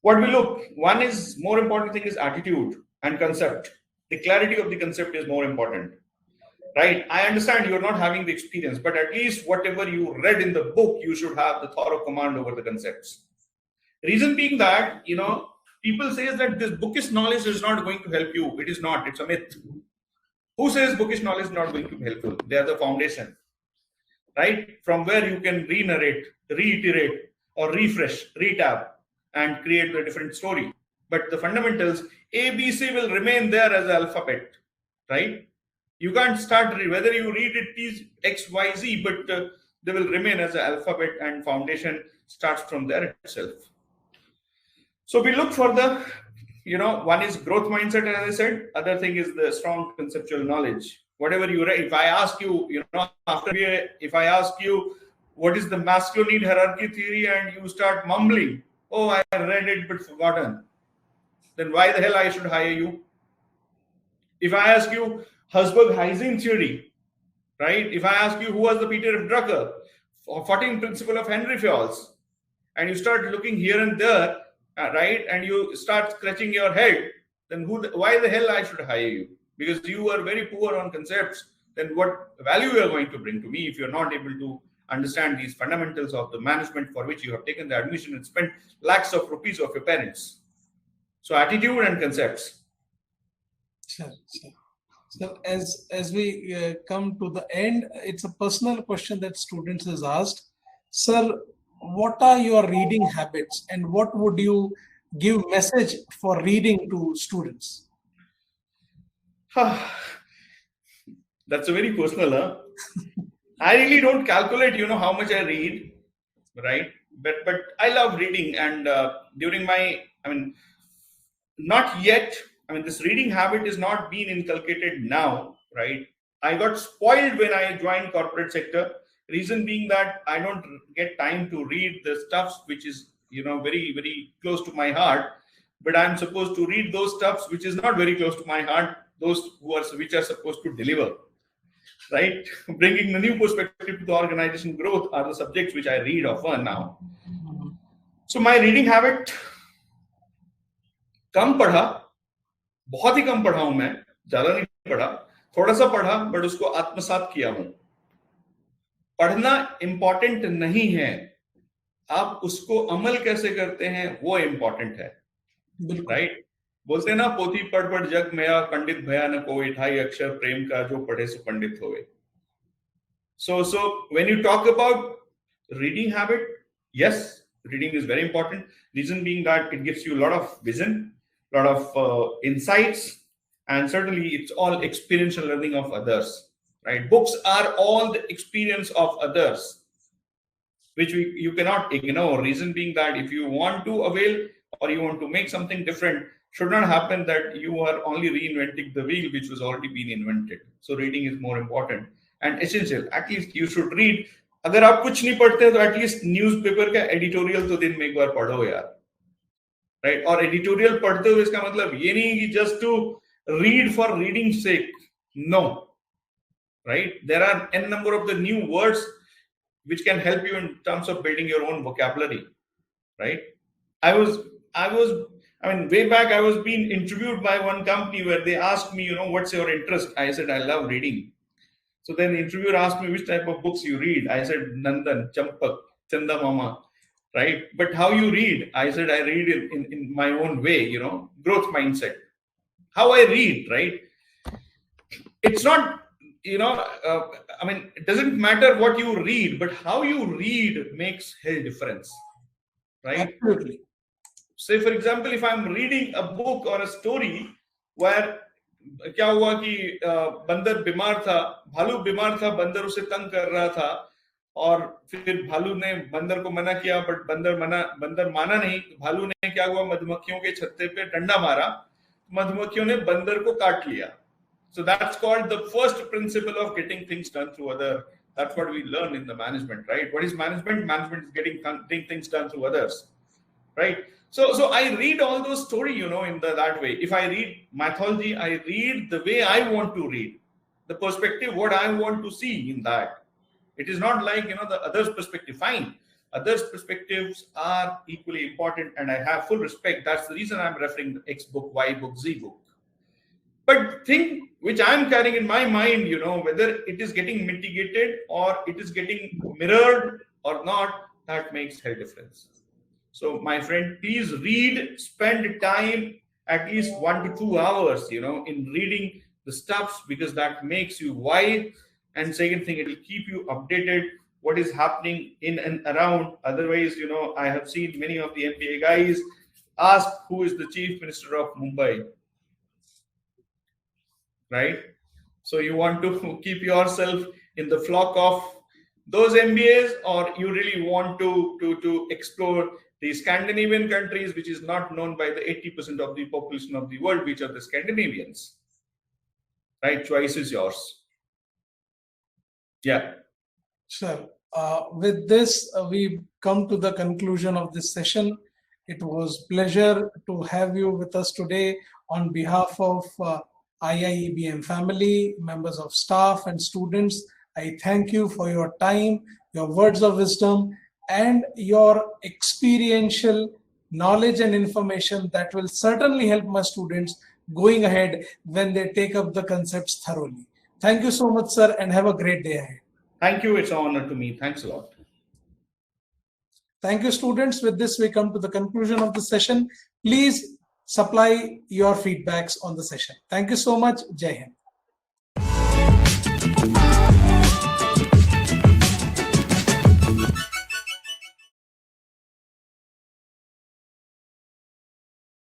What we look, one is more important thing is attitude and concept. The clarity of the concept is more important, right? I understand you're not having the experience, but at least whatever you read in the book, you should have the thorough command over the concepts. Reason being that, people say that this bookish knowledge is not going to help you. It is not. It's a myth. Who says bookish knowledge is not going to be helpful? They are the foundation, right? From where you can re-narrate, reiterate, or refresh, retab, and create a different story. But the fundamentals, A, B, C will remain there as an alphabet, right? You can't start, whether you read it is X, Y, Z, but they will remain as an alphabet, and foundation starts from there itself. So we look for the, one is growth mindset, as I said. Other thing is the strong conceptual knowledge. Whatever you read, if I ask you, if I ask you what is the Maslow need hierarchy theory and you start mumbling, oh, I read it but forgotten, then why the hell I should hire you? If I ask you Herzberg hygiene theory, right? If I ask you who was the Peter F. Drucker, 14 principle of Henry Fayol's, and you start looking here and there, right, and you start scratching your head, then why the hell I should hire you? Because you are very poor on concepts. Then what value you are going to bring to me if you're not able to understand these fundamentals of the management for which you have taken the admission and spent lakhs of rupees of your parents? So attitude and concepts. Sure. So as we come to the end, it's a personal question that students has asked. Sir, what are your reading habits and what would you give message for reading to students? That's a very personal, huh? I really don't calculate, how much I read, right? But I love reading, and during my, not yet. This reading habit is not being inculcated now, right? I got spoiled when I joined corporate sector. Reason being that I don't get time to read the stuffs which is, very, very close to my heart. But I'm supposed to read those stuffs which is not very close to my heart, which are supposed to deliver, right? Bringing the new perspective to the organization growth are the subjects which I read often now. So my reading habit, कम पढ़ा, बहुत ही कम पढ़ा हूं मैं, ज्यादा नहीं पढ़ा, थोड़ा सा पढ़ा, बट उसको आत्मसात किया हूं. पढ़ना इंपॉर्टेंट नहीं है, आप उसको अमल कैसे करते हैं वो इम्पोर्टेंट है, बिल्कुल। राइट? बोलते हैं ना, पोथी पढ़ पढ़ जग मेरा पंडित भया न कोई, 28 अक्षर प्रेम का जो पढ़े सो पंडित होवे. So when you talk about reading habit, yes, reading is very important. Reason being that it gives you a lot of vision, a lot of insights, and certainly it's all experiential learning of others, right? Books are all the experience of others, which you cannot ignore. Reason being that if you want to avail or you want to make something different, should not happen that you are only reinventing the wheel which was already been invented. So reading is more important and essential. At least you should read. अगर आप कुछ नहीं पढ़ते तो at least newspaper का editorial तो दिन में एक बार पढ़ो यार, राइट? और एडिटोरियल पढ़ते हुए इसका मतलब ये नहीं कि just to read for reading sake, no, right? There are n number of the new words which can help you in terms of building your own vocabulary, right? I mean, way back, I was being interviewed by one company where they asked me, what's your interest? I said, I love reading. So then the interviewer asked me which type of books you read. I said, Nandan, Champak, Chanda Mama, right? But how you read? I said, I read in my own way, growth mindset. How I read, right? It's not, I mean, it doesn't matter what you read, but how you read makes hell difference, right? Absolutely. Say, for example, if I'm reading a book or a story where क्या हुआ कि बंदर बीमार था, भालू बीमार था, बंदर उसे तंग कर रहा था और फिर भालू ने बंदर को मना किया, बट बंदर माना नहीं. भालू ने क्या हुआ, मधुमक्खियों के छत्ते पे डंडा मारा, मधुमक्खियों ने बंदर को काट लिया. So that's called the first principle of getting things done through other. That's what we learn in the management, right? What is management? Management is getting things done through others, right? So I read all those stories, in that way. If I read mythology, I read the way I want to read, the perspective, what I want to see in that. It is not like, the other's perspective. Fine. Others' perspectives are equally important and I have full respect. That's the reason I'm referring to X book, Y book, Z book. But thing which I'm carrying in my mind, whether it is getting mitigated or it is getting mirrored or not, that makes hell difference. So my friend, please read, spend time, at least 1 to 2 hours, in reading the stuffs, because that makes you wise. And second thing, it will keep you updated what is happening in and around. Otherwise, I have seen many of the MBA guys ask who is the chief minister of Mumbai, right? So you want to keep yourself in the flock of those MBAs, or you really want to explore the Scandinavian countries, which is not known by the 80% of the population of the world, which are the Scandinavians, right? Choice is yours. Yeah. Sure. With this, we come to the conclusion of this session. It was pleasure to have you with us today on behalf of IIEBM family, members of staff and students. I thank you for your time, your words of wisdom, and your experiential knowledge and information that will certainly help my students going ahead when they take up the concepts thoroughly. Thank you so much, sir, and have a great day ahead. Thank you. It's an honor to me. Thanks a lot. Thank you, students. With this, we come to the conclusion of the session. Please supply your feedbacks on the session. Thank you so much. Jai Hind.